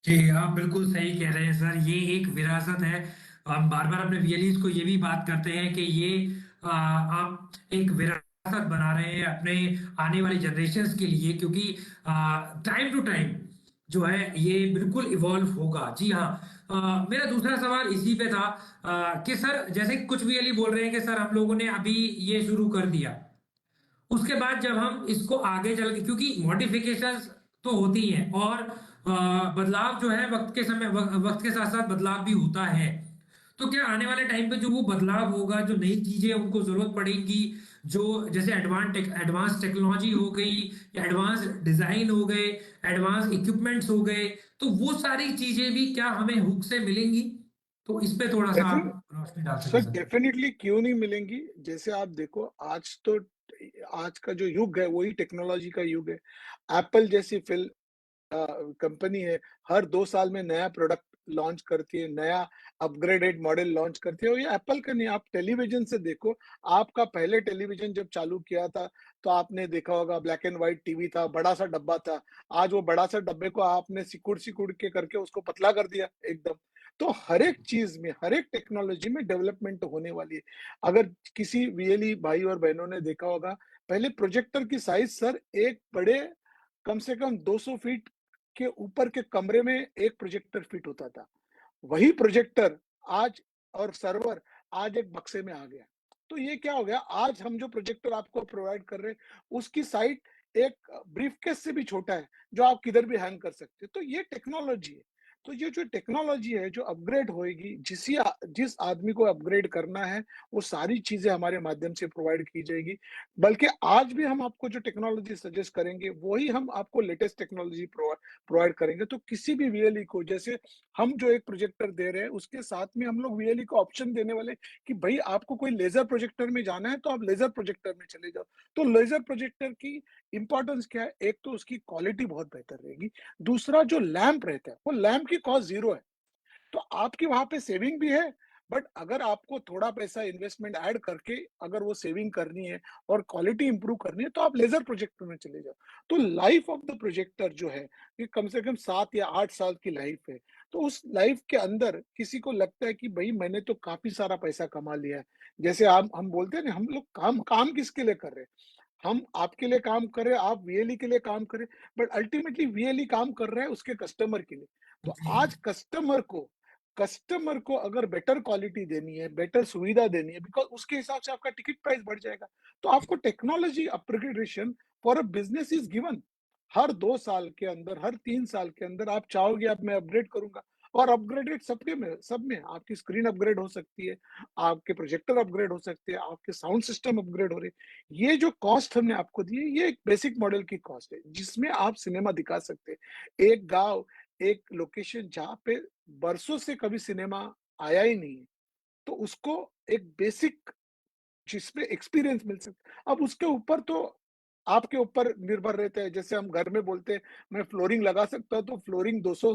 जी, आप बिल्कुल सही कह रहे हैं सर, ये एक विरासत है। हम बार बार अपने वियलीज को ये भी बात करते हैं कि ये आप एक विरासत बना रहे हैं अपने आने वाली जनरेशन्स के लिए, क्योंकि टाइम टू टाइम जो है ये बिल्कुल इवॉल्व होगा। जी हाँ। मेरा दूसरा सवाल इसी पे था कि सर जैसे कुछ वियली बोल रहे हैं कि सर हम लोगों ने अभी ये शुरू कर दिया, उसके बाद जब हम इसको आगे चल के, क्योंकि मॉडिफिकेशंस तो होती ही हैं और बदलाव जो है वक्त के साथ साथ बदलाव भी होता है, तो क्या आने वाले टाइम पे जो वो बदलाव होगा, जो नई चीजें उनको जरूरत पड़ेगी, जो जैसे एडवांस टेक्नोलॉजी हो गई या एडवांस डिजाइन हो गए, एडवांस इक्विपमेंट्स हो गए, तो वो सारी चीजें भी क्या हमें हुक से मिलेंगी? तो इस पे थोड़ा सा डेफिनेट आप रोशनी डाल सके सर, सर। डेफिनेटली क्यों नहीं मिलेंगी। जैसे आप देखो, आज का जो युग है वही टेक्नोलॉजी का युग है। एप्पल जैसी फिल कंपनी है, हर 2 साल में नया प्रोडक्ट लॉन्च करती है, नया अपग्रेडेड मॉडल लॉन्च करती है। और ये एप्पल का नहीं, आप टेलीविजन से देखो। आपका पहले टेलीविजन जब चालू किया था तो आपने देखा होगा ब्लैक एंड व्हाइट टीवी था, बड़ा सा डब्बा था। आज वो बड़ा सा डब्बे को आपने सिकुड़ सिकुड़ के करके उसको पतला कर दिया एकदम। तो हर एक चीज में, हर एक टेक्नोलॉजी में डेवलपमेंट होने वाली है। अगर किसी वीएलई भाई और बहनों ने देखा होगा, पहले प्रोजेक्टर की साइज सर एक बड़े, कम से कम 200 फीट के ऊपर के कमरे में एक प्रोजेक्टर फिट होता था। वही प्रोजेक्टर आज, और सर्वर आज एक बक्से में आ गया। तो ये क्या हो गया, आज हम जो प्रोजेक्टर आपको प्रोवाइड कर रहे हैं उसकी साइट एक ब्रीफकेस से भी छोटा है, जो आप किधर भी हैंग कर सकते हो। तो ये टेक्नोलॉजी है। तो ये जो टेक्नोलॉजी है जो अपग्रेड होएगी, जिस आदमी को अपग्रेड करना है, वो सारी चीज़ें हमारे माध्यम से प्रोवाइड की जाएगी। बल्कि आज भी हम आपको जो टेक्नोलॉजी सजेस्ट करेंगे, वही हम आपको लेटेस्ट टेक्नोलॉजी प्रोवाइड करेंगे। तो किसी भी वीएलई को, जैसे हम जो एक प्रोजेक्टर दे रहे हैं, उसके साथ में हम लोग वीएलई को ऑप्शन देने वाले कि भई आपको कोई लेज़र प्रोजेक्टर में जाना है, तो आप लेज़र प्रोजेक्टर में चले जाओ। तो लेज़र प्रोजेक्टर की इम्पोर्टेंस क्या है? एक तो उसकी क्वालिटी बहुत बेहतर रहेगी, दूसरा जो लैंप रहता है, वो लैंप की कॉस्ट ज़ीरो है। तो आपकी वहाँ पे सेविंग भी है, बट अगर आपको थोड़ा पैसा इन्वेस्टमेंट ऐड करके अगर वो सेविंग करनी है और क्वालिटी इंप्रूव करनी है, तो आप लेज़र प्रोजेक्टर में चले जाओ। तो लाइफ ऑफ द प्रोजेक्टर जो है, ये कम से कम 7 या 8 साल की लाइफ है। तो उस लाइफ के अंदर किसी को लगता है कि भई मैंने तो काफ़ी सारा पैसा कमा लिया है। जैसे हम बोलते हैं ना, हम लोग काम काम किसके लिए कर रहे हैं? हम आपके लिए काम कर रहे हैं, आप वीएलई के लिए काम कर रहे हैं, बट अल्टीमेटली वीएलई काम कर रहा है उसके कस्टमर के लिए। तो जी आज कस्टमर को अगर बेटर क्वालिटी देनी है, बेटर सुविधा देनी है, बिकॉज़ उसके हिसाब से आपका टिकट प्राइस बढ़ जाएगा। तो आपको technology upgradation for a business is given. हर 2 साल के अंदर, हर 3 साल के अंदर आप चाहोगे अब मैं अपग्रेड करूँगा, और अपग्रेडेड सबके में सब में आपकी स्क्रीन अपग्रेड हो सकती है, आपके प्रोजेक्टर अपग्रेड हो सकते हैं, आपके साउंड सिस्टम अपग्रेड हो रहे हैं। ये जो कॉस्ट हमने आपको दी है, ये एक बेसिक मॉडल की कॉस्ट है, जिसमें आप सिनेमा दिखा सकते हैं। एक गाँव, एक लोकेशन जहाँ पे बरसों से कभी सिनेमा आया ही नहीं है, तो उसको एक बेसिक जिसमें एक्सपीरियंस मिल सकता। अब उसके ऊपर तो आपके ऊपर निर्भर रहता है। जैसे हम घर में बोलते हैं, मैं फ्लोरिंग लगा सकता हूँ, तो फ्लोरिंग 200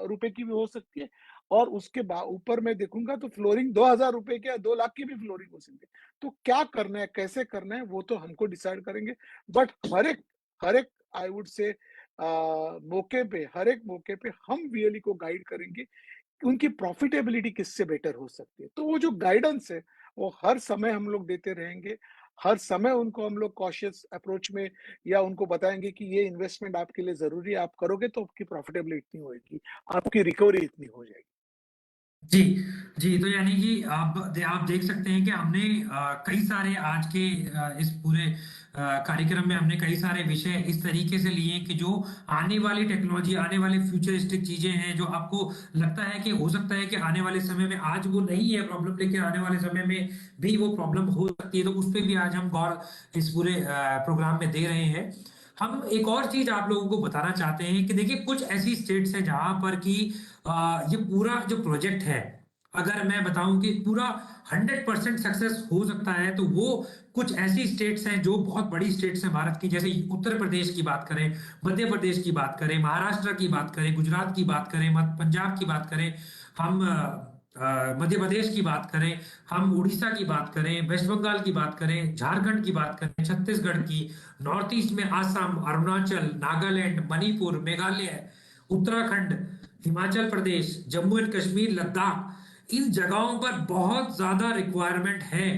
रुपए की भी हो सकती है, और उसके ऊपर मैं देखूँगा तो फ्लोरिंग 2000 रुपए की या 2 लाख की भी फ्लोरिंग हो सकती है। तो क्या करना है, कैसे करना है, वो तो हमको डिसाइड करेंगे। बट हर एक आई वुड से हर एक मौके पे हम वीएलई को गाइड करेंगे कि उनकी प्रॉफिटेबिलिटी किससे बेटर हो सकती है। तो वो जो गाइडेंस है, वो हर समय हम लोग देते रहेंगे। हर समय उनको हम लोग कॉशियस अप्रोच में या उनको बताएँगे कि ये इन्वेस्टमेंट आपके लिए ज़रूरी है, आप करोगे तो आपकी प्रॉफिटेबिलिटी इतनी होएगी, आपकी रिकवरी इतनी हो जाएगी। जी जी, तो यानी कि आप देख सकते हैं कि हमने कई सारे आज के इस पूरे कार्यक्रम में हमने कई सारे विषय इस तरीके से लिए कि जो आने वाली टेक्नोलॉजी, आने वाली फ्यूचरिस्टिक चीजें हैं, जो आपको लगता है कि हो सकता है कि आने वाले समय में आज वो नहीं है प्रॉब्लम, लेकिन आने वाले समय में भी वो प्रॉब्लम हो सकती है, तो उस पर भी आज हम गौर इस पूरे प्रोग्राम में दे रहे हैं। हम एक और चीज आप लोगों को बताना चाहते हैं कि देखिए कुछ ऐसी स्टेट्स हैं जहां पर कि ये पूरा जो प्रोजेक्ट है, अगर मैं बताऊं कि पूरा 100% सक्सेस हो सकता है, तो वो कुछ ऐसी स्टेट्स हैं जो बहुत बड़ी स्टेट्स हैं भारत की, जैसे उत्तर प्रदेश की बात करें, मध्य प्रदेश की बात करें, महाराष्ट्र की बात करें, गुजरात की बात करें, मध्य पंजाब की बात करें, हम मध्य प्रदेश की बात करें, हम उड़ीसा की बात करें, वेस्ट बंगाल की बात करें, झारखंड की बात करें, छत्तीसगढ़ की, नॉर्थ ईस्ट में आसाम, अरुणाचल, नागालैंड, मणिपुर, मेघालय, उत्तराखंड, हिमाचल प्रदेश, जम्मू एंड कश्मीर, लद्दाख, इन जगहों पर बहुत ज्यादा रिक्वायरमेंट है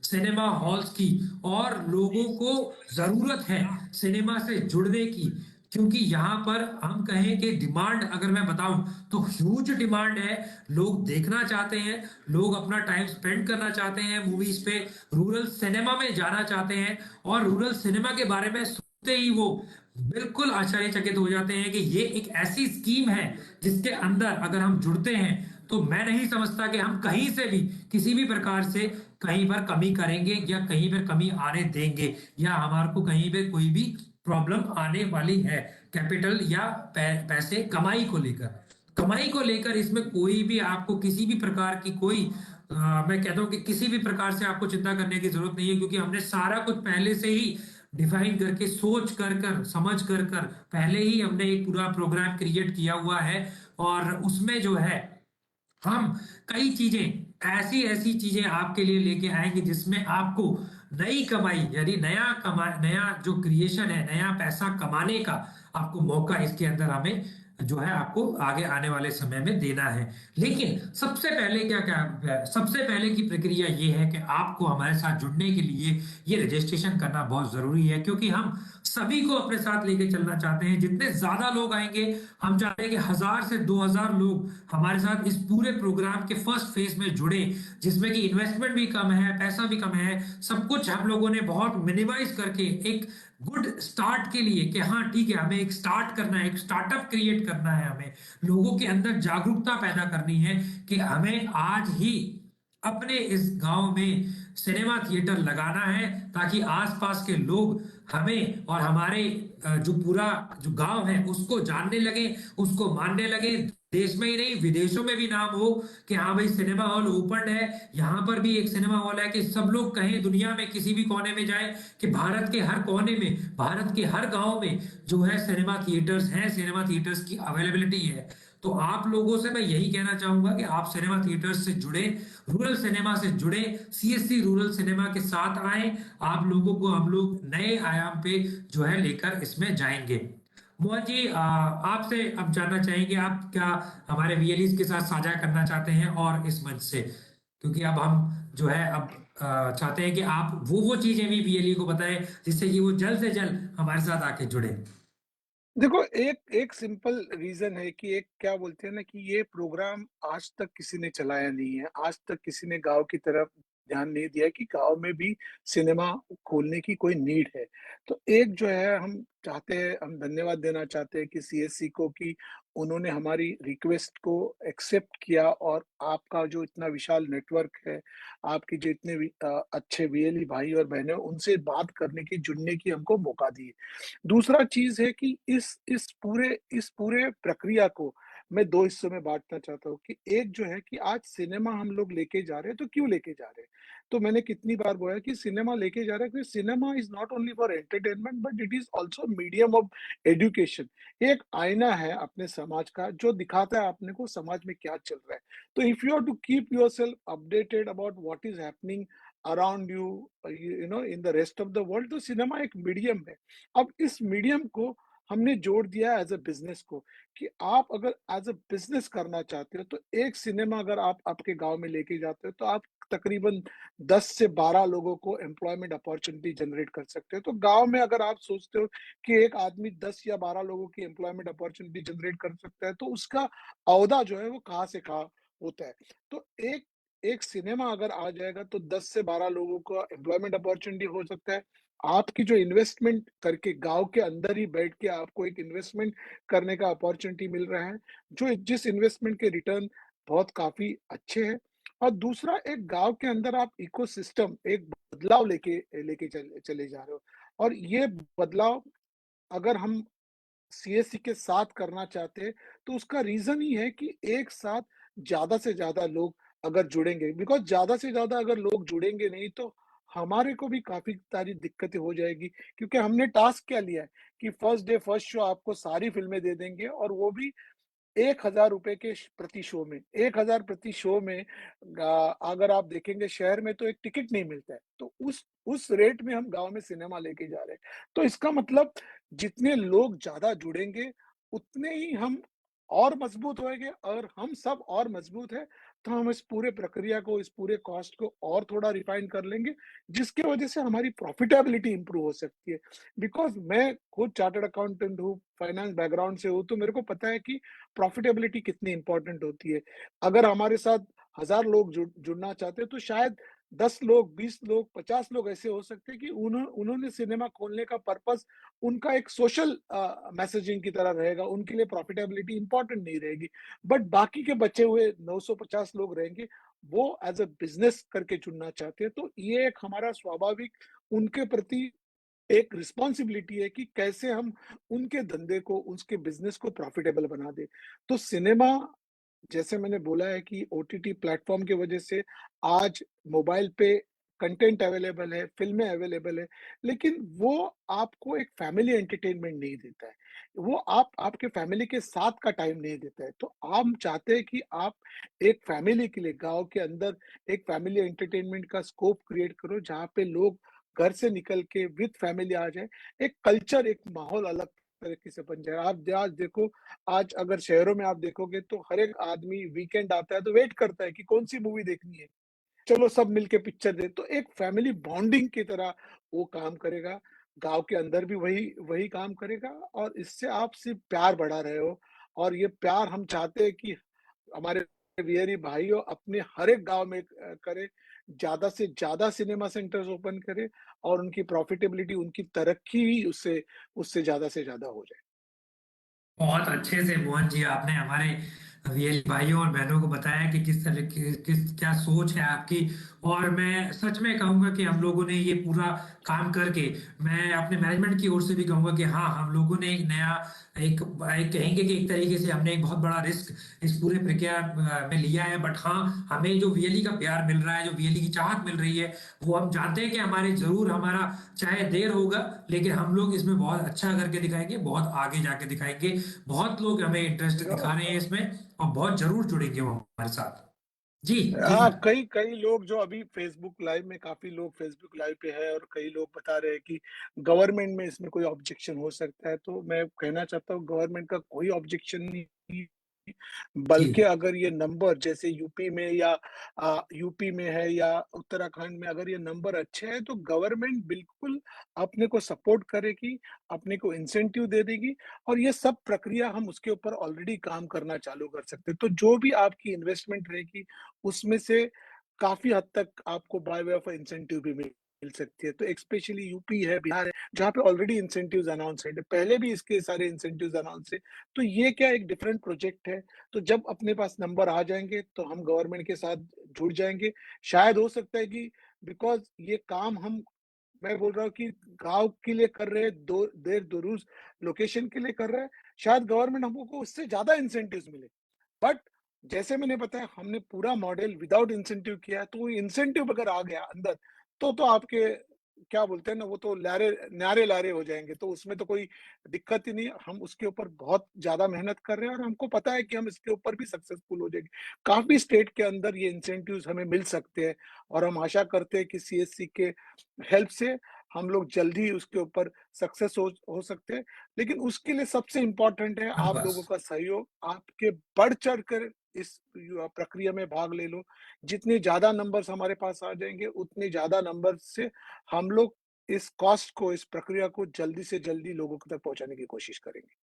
सिनेमा हॉल्स की, और लोगों को जरूरत है सिनेमा से जुड़ने की, क्योंकि यहाँ पर हम कहें कि डिमांड अगर मैं बताऊं तो ह्यूज डिमांड है। लोग देखना चाहते हैं, लोग अपना टाइम स्पेंड करना चाहते हैं मूवीज पे, रूरल सिनेमा में जाना चाहते हैं, और रूरल सिनेमा के बारे में सुनते ही वो बिल्कुल आश्चर्यचकित हो जाते हैं कि ये एक ऐसी स्कीम है जिसके अंदर अगर हम जुड़ते हैं तो मैं नहीं समझता कि हम कहीं से भी किसी भी प्रकार से कहीं पर कमी करेंगे या कहीं पर कमी आने देंगे, या हमारे को कहीं पे कोई भी प्रॉब्लम आने वाली है कैपिटल या पैसे कमाई को लेकर। कमाई को लेकर इसमें कोई भी आपको किसी भी प्रकार की कोई मैं कहता हूं कि किसी भी प्रकार से आपको चिंता करने की जरूरत नहीं है, क्योंकि हमने सारा कुछ पहले से ही डिफाइन करके सोच कर समझ कर पहले ही हमने एक पूरा प्रोग्राम क्रिएट किया हुआ है। और उसमें जो है हम कई चीजें ऐसी ऐसी चीजें आपके लिए लेके आएंगे जिसमें आपको नई कमाई, यानी नया जो क्रिएशन है, नया पैसा कमाने का आपको मौका इसके अंदर हमें जो है आपको आगे आने वाले समय में देना है। लेकिन सबसे पहले क्या क्या सबसे पहले की प्रक्रिया ये है कि आपको हमारे साथ जुड़ने के लिए ये रजिस्ट्रेशन करना बहुत जरूरी है, क्योंकि हम सभी को अपने साथ लेके चलना चाहते हैं। जितने ज्यादा लोग आएंगे, हम चाहते हैं कि 1000 से 2000 लोग हमारे साथ इस पूरे प्रोग्राम के फर्स्ट फेज में जुड़े, जिसमें कि इन्वेस्टमेंट भी कम है, पैसा भी कम है, सब कुछ हम लोगों ने बहुत मिनिमाइज करके एक गुड स्टार्ट के लिए कि हाँ ठीक है, हमें एक स्टार्ट करना है, एक स्टार्टअप क्रिएट करना है, हमें लोगों के अंदर जागरूकता पैदा करनी है कि हमें आज ही अपने इस गांव में सिनेमा थिएटर लगाना है, ताकि आसपास के लोग हमें और हमारे जो पूरा जो गांव है उसको जानने लगे, उसको मानने लगे। देश में ही नहीं, विदेशों में भी नाम हो कि हाँ भाई सिनेमा हॉल ओपन है, यहाँ पर भी एक सिनेमा हॉल है, कि सब लोग कहें दुनिया में किसी भी कोने में जाए कि भारत के हर कोने में, भारत के हर गांव में जो है सिनेमा थिएटर्स हैं, सिनेमा थिएटर्स की अवेलेबिलिटी है। तो आप लोगों से मैं यही कहना चाहूंगा कि आप सिनेमा थिएटर्स से जुड़े, रूरल सिनेमा से जुड़े, सीएससी रूरल सिनेमा के साथ आए। आप लोगों को हम लोग नए आयाम पे जो है लेकर इसमें जाएंगे। मोहन जी, आपसे अब जानना चाहेंगे, आप क्या हमारे वीएलईज के साथ साझा करना चाहते हैं और इस मंच से, क्योंकि अब हम जो है अब चाहते हैं कि आप वो चीजें भी वीएलई को बताएं, जिससे कि वो जल्द से जल्द हमारे साथ आके जुड़े। देखो, एक एक सिंपल रीज़न है कि एक क्या बोलते हैं ना कि ये प्रोग्राम आज तक किसी ने चलाया नहीं है। आज तक किसी ने गाँव की तरफ ध्यान नहीं दिया कि गाँव में भी सिनेमा खोलने की कोई नीड है। तो एक जो है हम चाहते हैं, हम धन्यवाद देना चाहते हैं कि सीएससी को कि उन्होंने हमारी रिक्वेस्ट को एक्सेप्ट किया और आपका जो इतना विशाल नेटवर्क है, आपके जो इतने अच्छे वीएलई भाई और बहनें उनसे बात करने की, जुड़ने की हमको मौका दिए। दूसरा चीज़ है कि इस पूरे प्रक्रिया को मैं 2 हिस्सों में बाँटना चाहता हूँ कि एक जो है कि आज सिनेमा हम लोग लेके जा रहे हैं, तो क्यों लेके जा रहे हैं? तो मैंने कितनी बार बोला कि सिनेमा लेके जा रहे हैं क्योंकि cinema is not only for entertainment but it is also medium of education. एक आईना है अपने समाज का जो दिखाता है अपने को समाज में क्या चल रहा है। तो if you are to keep yourself updated about what is happening around you, you know in the rest of the world, तो सिनेमा एक मीडियम है। अब इस मीडियम को हमने जोड़ दिया एज अ बिजनेस को कि आप अगर एज अ बिजनेस करना चाहते हो तो एक सिनेमा अगर आप आपके गांव में लेके जाते हो तो आप तकरीबन 10 से 12 लोगों को एम्प्लॉयमेंट अपॉर्चुनिटी जनरेट कर सकते हो। तो गांव में अगर आप सोचते हो कि एक आदमी 10 या 12 लोगों की एम्प्लॉयमेंट अपॉर्चुनिटी जनरेट कर सकता है तो उसका औहदा जो है वो कहाँ से कहाँ होता है। तो एक एक सिनेमा अगर आ जाएगा तो 10 से 12 लोगों को एम्प्लॉयमेंट अपॉर्चुनिटी हो सकता है। आपकी जो इन्वेस्टमेंट करके गाँव के अंदर ही बैठ के आपको एक इन्वेस्टमेंट करने का अपॉर्च्युनिटी मिल रहा है, जो जिस इन्वेस्टमेंट के रिटर्न बहुत काफ़ी अच्छे हैं। और दूसरा एक गाँव के अंदर आप इकोसिस्टम एक बदलाव लेके लेके चले चले जा रहे हो और ये बदलाव अगर हम सीएससी के साथ करना चाहते हैं, तो उसका रीज़न ही है कि एक साथ ज़्यादा से ज़्यादा लोग अगर जुड़ेंगे, बिकॉज़ ज़्यादा से ज़्यादा अगर लोग जुड़ेंगे नहीं तो हमारे को भी काफ़ी सारी दिक्कतें हो जाएगी क्योंकि हमने टास्क क्या लिया है कि फर्स्ट डे फर्स्ट शो आपको सारी फ़िल्में दे देंगे और वो भी ₹1000 के प्रति शो में। 1000 प्रति शो में अगर आप देखेंगे शहर में तो एक टिकट नहीं मिलता है। तो उस रेट में हम गाँव में सिनेमा लेके जा रहे हैं। तो इसका मतलब जितने लोग ज़्यादा जुड़ेंगे, उतने ही हम और मजबूत होएँगे और हम सब और मजबूत हैं, तो हम इस पूरे प्रक्रिया को, इस पूरे कॉस्ट को और थोड़ा रिफ़ाइन कर लेंगे, जिसकी वजह से हमारी प्रॉफ़िटेबिलिटी इम्प्रूव हो सकती है। बिकॉज़ मैं खुद चार्टर्ड अकाउंटेंट हूँ, फाइनेंस बैकग्राउंड से हूँ, तो मेरे को पता है कि प्रॉफिटेबिलिटी कितनी इंपॉर्टेंट होती है। अगर हमारे साथ 1000 लोग जुड़ना चाहते हैं तो शायद 10 लोग, 20 लोग, 50 लोग ऐसे हो सकते हैं कि उन्होंने सिनेमा खोलने का पर्पस उनका एक सोशल मैसेजिंग की तरह रहेगा, उनके लिए प्रॉफिटेबिलिटी इंपॉर्टेंट नहीं रहेगी। बट बाकी के बचे हुए 950 लोग रहेंगे, वो एज़ अ बिज़नेस करके चुनना चाहते हैं। तो ये एक हमारा स्वाभाविक उनके प्रति एक रिस्पॉन्सिबिलिटी है कि कैसे हम उनके धंधे को, उसके बिज़नेस को प्रॉफ़िटेबल बना दें। तो सिनेमा जैसे मैंने बोला है कि ओटीटी प्लेटफ़ॉर्म की वज़ह से आज मोबाइल पे कंटेंट अवेलेबल है, फ़िल्में अवेलेबल है, लेकिन वो आपको एक फ़ैमिली एंटरटेनमेंट नहीं देता है। वो आप आपके फ़ैमिली के साथ का टाइम नहीं देता है। तो हम चाहते हैं कि आप एक फ़ैमिली के लिए गाँव के अंदर एक फ़ैमिली एंटरटेनमेंट का स्कोप क्रिएट करो, जहाँ पे लोग घर से निकल के विद फ़ैमिली आ जाएँ। एक कल्चर, एक माहौल अलग तरीके से बन जाएगा। आप आज देखो, आज अगर शहरों में आप देखोगे तो हर एक आदमी वीकेंड आता है तो वेट करता है कि कौन-सी मूवी देखनी है। चलो सब मिलके पिक्चर दे, तो एक फैमिली बॉन्डिंग की तरह वो काम करेगा। गाँव के अंदर भी वही वही काम करेगा और इससे आप सिर्फ़ प्यार बढ़ा रहे हो और ये प्यार हम चाहते हैं कि हमारे वीआईपी भाइयों अपने हर एक गाँव में करें, ज़्यादा से ज़्यादा सिनेमा सेंटर्स ओपन करें और उनकी प्रॉफिटेबिलिटी, उनकी तरक्की ही उससे उससे ज़्यादा से ज़्यादा हो जाए। बहुत अच्छे से मोहन जी आपने हमारे वीएल भाइयों और बहनों को बताया कि किस तरह की किस क्या सोच है आपकी। और मैं सच में कहूंगा कि हम लोगों ने ये पूरा काम करके, मैं अपने मैनेजमेंट की ओर से भी कहूंगा कि हाँ, हम लोगों ने एक नया एक कहेंगे कि एक तरीके से हमने एक बहुत बड़ा रिस्क इस पूरे प्रक्रिया में लिया है। बट हाँ, हमें जो वीएलई का प्यार मिल रहा है, जो वीएलई की चाहत मिल रही है, वो हम जानते हैं कि हमारे जरूर हमारा चाहे देर होगा, लेकिन हम लोग इसमें बहुत अच्छा करके दिखाएंगे, बहुत आगे जाके दिखाएंगे। बहुत लोग हमें इंटरेस्ट दिखा रहे हैं इसमें और बहुत जरूर जुड़ेंगे वो हमारे साथ। जी। जी हाँ, सर। कई कई लोग जो अभी फेसबुक लाइव में, काफ़ी लोग फेसबुक लाइव पे है और कई लोग बता रहे हैं कि गवर्नमेंट में इसमें कोई ऑब्जेक्शन हो सकता है, तो मैं कहना चाहता हूँ गवर्नमेंट का कोई ऑब्जेक्शन नहीं, जी। बल्कि अगर ये नंबर जैसे यूपी में या यूपी में है या उत्तराखंड में अगर ये नंबर अच्छे हैं, तो गवर्नमेंट बिल्कुल अपने को सपोर्ट करेगी, अपने को इंसेंटिव दे देगी और ये सब प्रक्रिया हम उसके ऊपर ऑलरेडी काम करना चालू कर सकते हैं। तो जो भी आपकी इन्वेस्टमेंट रहेगी, उसमें से काफ़ी हद तक आपको बाय वे ऑफ इंसेंटिव भी मिल सकती है। तो स्पेशली यूपी है, बिहार है, जहाँ पे ऑलरेडी इंसेंटिव्स अनाउंस है, पहले भी इसके सारे इंसेंटिव्स अनाउंस है। तो ये क्या एक डिफरेंट प्रोजेक्ट है, तो जब अपने पास नंबर आ जाएँगे, तो हम गवर्नमेंट के साथ जुड़ जाएँगे। शायद हो सकता है कि बिकॉज़ ये काम हम, मैं बोल रहा हूँ कि गाँव के लिए कर रहे हैं, दो देर दुरूज़ लोकेशन के लिए कर रहे हैं, शायद गवर्नमेंट हमको उससे ज़्यादा इंसेंटिव्स मिले। बट जैसे मैंने बताया हमने पूरा मॉडल विदाउट इंसेंटिव किया है, तो वो इंसेंटिव अगर आ गया अंदर, तो आपके क्या बोलते हैं ना, वो तो लारे न्यारे-लारे हो जाएँगे, तो उसमें तो कोई दिक्कत ही नहीं है। हम उसके ऊपर बहुत ज़्यादा मेहनत कर रहे हैं और हमको पता है कि हम इसके ऊपर भी सक्सेसफुल हो जाएँगे। काफ़ी स्टेट के अंदर ये इंसेंटिव्स हमें मिल सकते हैं और हम आशा करते हैं कि सीएससी के हेल्प से हम लोग जल्द ही उसके ऊपर सक्सेस हो सकते हैं। लेकिन उसके लिए सबसे इम्पोर्टेंट है आप बस। लोगों का सहयोग, आपके बढ़-चढ़ कर इस प्रक्रिया में भाग ले लो। जितने ज़्यादा नंबर्स हमारे पास आ जाएँगे, उतने ज़्यादा नंबर से हम लोग इस कॉस्ट को, इस प्रक्रिया को जल्दी से जल्दी लोगों तक पहुँचाने की कोशिश करेंगे।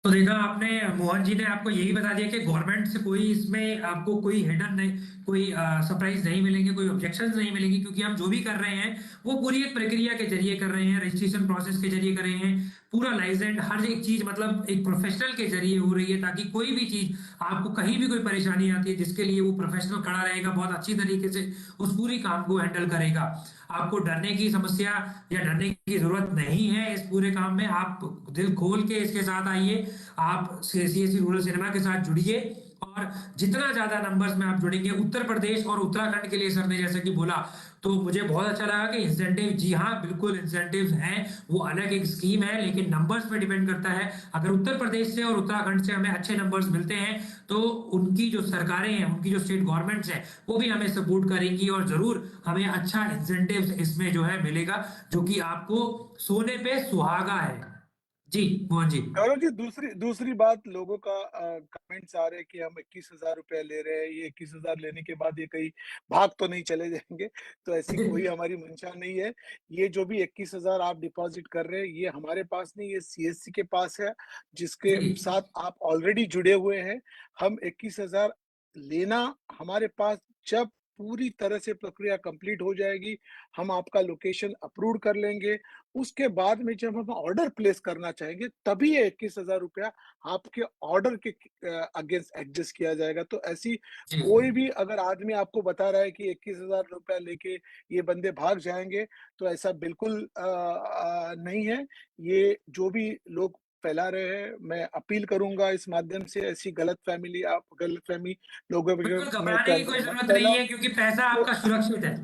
तो देखा आपने, मोहन जी ने आपको यही बता दिया कि गवर्नमेंट से कोई इसमें आपको कोई हिडन नहीं, कोई सरप्राइज नहीं मिलेंगे, कोई ऑब्जेक्शंस नहीं मिलेंगे, क्योंकि हम जो भी कर रहे हैं वो पूरी एक प्रक्रिया के जरिए कर रहे हैं, रजिस्ट्रेशन प्रोसेस के जरिए कर रहे हैं। पूरा लाइसेंस हर एक चीज मतलब एक प्रोफेशनल के जरिए हो रही है, ताकि कोई भी चीज आपको कहीं भी कोई परेशानी आती है, जिसके लिए वो प्रोफेशनल खड़ा रहेगा, बहुत अच्छी तरीके से उस पूरी काम को हैंडल करेगा। आपको डरने की समस्या या डरने की जरूरत नहीं है इस पूरे काम में। आप दिल खोल के इसके साथ आइए, आप सीएससी रूरल सिनेमा के साथ जुड़िए। और जितना ज्यादा नंबर्स में आप जुड़ेंगे, उत्तर प्रदेश और उत्तराखंड के लिए सर ने जैसा कि बोला, तो मुझे बहुत अच्छा लगा कि इंसेंटिव, जी हाँ बिल्कुल इंसेंटिव हैं, वो अलग एक स्कीम है, लेकिन नंबर्स पे डिपेंड करता है। अगर उत्तर प्रदेश से और उत्तराखंड से हमें अच्छे नंबर्स मिलते हैं, तो उनकी जो सरकारें हैं, उनकी जो स्टेट गवर्नमेंट्स हैं, वो भी हमें सपोर्ट करेंगी और जरूर हमें अच्छा इंसेंटिव इसमें जो है मिलेगा, जो कि आपको सोने पे सुहागा है। जी मोहन जी। गौरव जी, दूसरी दूसरी बात, लोगों का कमेंट्स आ रहे हैं कि हम 21,000 रुपया ले रहे हैं, ये 21,000 लेने के बाद ये कहीं भाग तो नहीं चले जाएँगे? तो ऐसी कोई हमारी मंशा नहीं है। ये जो भी 21,000 आप डिपॉज़िट कर रहे हैं, ये हमारे पास नहीं, ये सीएससी के पास है, जिसके जी। साथ आप ऑलरेडी जुड़े हुए हैं। हम 21,000 लेना हमारे पास, जब पूरी तरह से प्रक्रिया कंप्लीट हो जाएगी, हम आपका लोकेशन अप्रूव कर लेंगे। उसके बाद में जब हम ऑर्डर प्लेस करना चाहेंगे, तभी ये 21,000 रुपया आपके ऑर्डर के अगेंस्ट एडजस्ट किया जाएगा। तो ऐसी जी। कोई भी अगर आदमी आपको बता रहा है कि 21,000 रुपया लेके ये बंदे भाग जाएँगे, तो ऐसा बिल्कुल नहीं है। ये जो भी लोग फैला रहे हैं, मैं अपील करूँगा इस माध्यम से, ऐसी गलतफ़हमी लोगों बिल्कुल में घबराने की कोई मत जरूरत नहीं फैलाओ। है, क्योंकि पैसा तो आपका सुरक्षित है।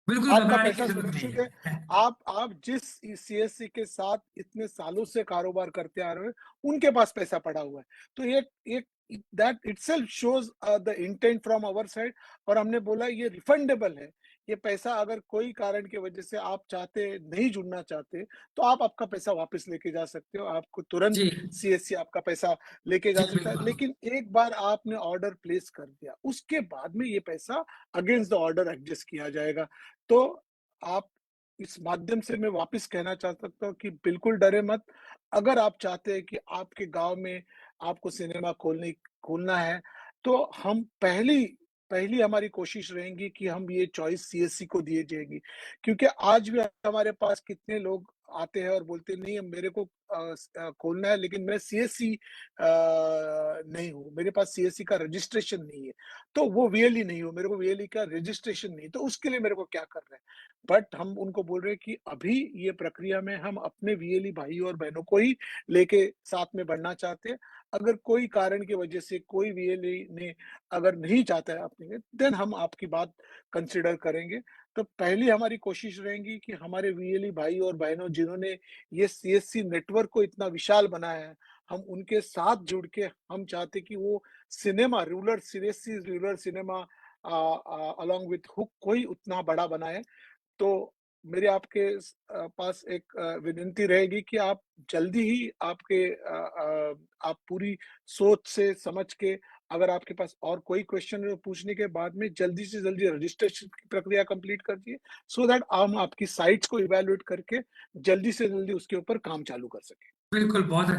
बिल्कुल आपका घबराने की पैसा जरूरत नहीं सुरक्षित है। है। आप जिस सीएससी के साथ इतने सालों से कारोबार करते आ रहे हो, उनके पास पैसा पड़ा हुआ है। तो एक एक that itself shows the intent from our side, और हमने बोला ये रिफंडेबल है। ये पैसा अगर कोई कारण की वजह से आप चाहते नहीं जुड़ना चाहते, तो आप आपका पैसा वापस लेके जा सकते हो। आपको तुरंत जी सीएससी आपका पैसा लेके जी जा सकता है। बिल्कुल। लेकिन एक बार आपने ऑर्डर प्लेस कर दिया, उसके बाद में ये पैसा अगेंस्ट द ऑर्डर एडजस्ट किया जाएगा। तो आप इस माध्यम से मैं वापस कहना चाह सकता हूँ कि बिल्कुल डरे मत। अगर आप चाहते हैं कि आपके गाँव में आपको सिनेमा खोलना है, तो हम पहली पहली हमारी कोशिश रहेगी कि हम ये चॉइस सीएससी को दिए जाएगी। क्योंकि आज भी हमारे पास कितने लोग आते हैं और बोलते हैं नहीं मेरे को खोलना है लेकिन मैं सीएससी नहीं हूँ, मेरे पास सीएससी का रजिस्ट्रेशन नहीं है। तो वो वीएलई नहीं हो, मेरे को वीएलई का रजिस्ट्रेशन नहीं है, तो उसके लिए मेरे को क्या करना है? बट हम उनको बोल रहे हैं कि अभी ये प्रक्रिया में हम अपने वीएलई भाई और बहनों को ही लेके साथ में बढ़ना चाहते हैं। अगर कोई कारण की वजह से कोई वीएलई ने अगर नहीं चाहता है अपने, देन हम आपकी बात कंसिडर करेंगे। तो पहली हमारी कोशिश रहेगी कि हमारे वीएलई भाई और बहनों जिन्होंने ये सीएससी नेटवर्क को इतना विशाल बनाया है, हम उनके साथ जुड़ के हम चाहते कि वो cinema rural CSC rural cinema along with hook कोई उतना बड़ा बनाए। तो मेरी आपके पास एक विनती रहेगी कि आप जल्दी ही आप पूरी सोच से समझ के अगर आपके पास और कोई क्वेश्चन पूछने के बाद में जल्दी से जल्दी रजिस्ट्रेशन की प्रक्रिया कंप्लीट कर दिए, सो दैट हम आपकी साइट्स को इवैल्यूएट करके जल्दी से जल्दी उसके ऊपर काम चालू कर सकें। बिल्कुल, बहुत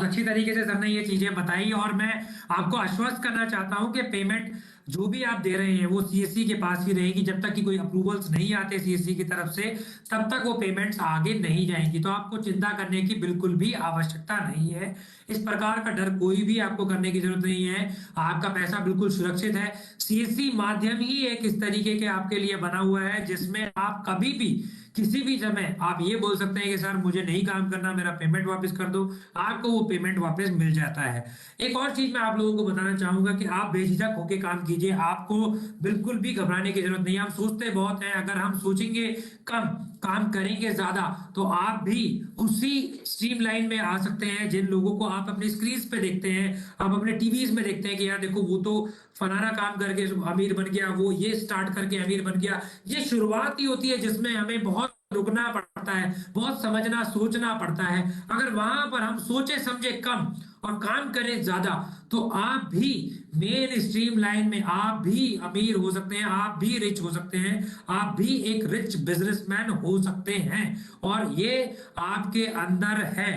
अच्छी तरीके से सर ने ये चीजें बताई, और मैं आपको आश्वस्त करना चाहता हूं कि पेमेंट जो भी आप दे रहे हैं वो सीएससी के पास ही रहेगी। जब तक कि कोई अप्रूवल्स नहीं आते सीएससी की तरफ से, तब तक वो पेमेंट्स आगे नहीं जाएंगी। तो आपको चिंता करने की बिल्कुल भी आवश्यकता नहीं है। इस प्रकार का डर कोई भी आपको करने की जरूरत नहीं है। आपका पैसा बिल्कुल सुरक्षित है। सीएससी माध्यम ही एक इस तरीके के आपके लिए बना हुआ है जिसमें आप कभी भी किसी भी समय आप ये बोल सकते हैं कि सर मुझे नहीं काम करना, मेरा पेमेंट वापस कर दो। आपको वो पेमेंट वापस मिल जाता है। एक और चीज मैं आप लोगों को बताना चाहूंगा कि आप बेझिझक होकर काम कीजिए। आपको बिल्कुल भी घबराने की जरूरत नहीं है। हम सोचते बहुत हैं, अगर हम सोचेंगे कम, काम करेंगे ज्यादा, तो आप भी उसी स्ट्रीम लाइन में आ सकते हैं जिन लोगों को आप अपने स्क्रीन पे देखते हैं, आप अपने टीवीज में देखते हैं कि यार देखो वो तो फलाना काम करके अमीर बन गया, वो ये स्टार्ट करके अमीर बन गया। ये शुरुआत ही होती है जिसमें हमें बहुत रुकना पड़ता है, बहुत समझना सोचना पड़ता है। अगर वहां पर हम सोचे समझे कम और काम करें ज्यादा, तो आप भी मेन स्ट्रीम लाइन में आप भी अमीर हो सकते हैं, आप भी रिच हो सकते हैं, आप भी एक रिच बिजनेसमैन हो सकते हैं। और ये आपके अंदर है।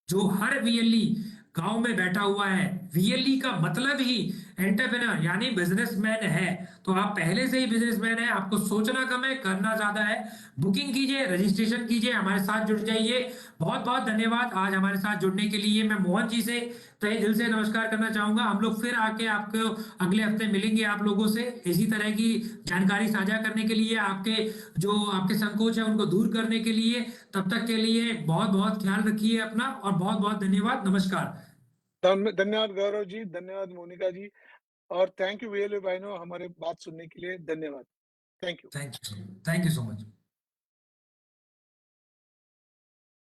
जो हर वीएलई गांव में बैठा हुआ है, वीएलई का मतलब ही एंटरप्रेन्योर यानी बिजनेसमैन है। तो आप पहले से ही बिजनेसमैन है, आपको सोचना कम है, करना ज्यादा है। बुकिंग कीजिए, रजिस्ट्रेशन कीजिए, हमारे साथ जुड़ जाइए। बहुत बहुत धन्यवाद आज हमारे साथ जुड़ने के लिए। मैं मोहन जी से तहे दिल से नमस्कार करना चाहूंगा। हम लोग फिर आके आपको अगले हफ्ते मिलेंगे आप लोगों से इसी तरह की जानकारी साझा करने के लिए, आपके जो आपके संकोच है उनको दूर करने के लिए। तब तक के लिए बहुत बहुत ख्याल रखिए अपना, और बहुत बहुत धन्यवाद। नमस्कार। धन्यवाद गौरव जी, धन्यवाद मोनिका जी, और थैंक यू वीएलई भाइयों हमारे बात सुनने के लिए। धन्यवाद। Thank you. Thank you so much.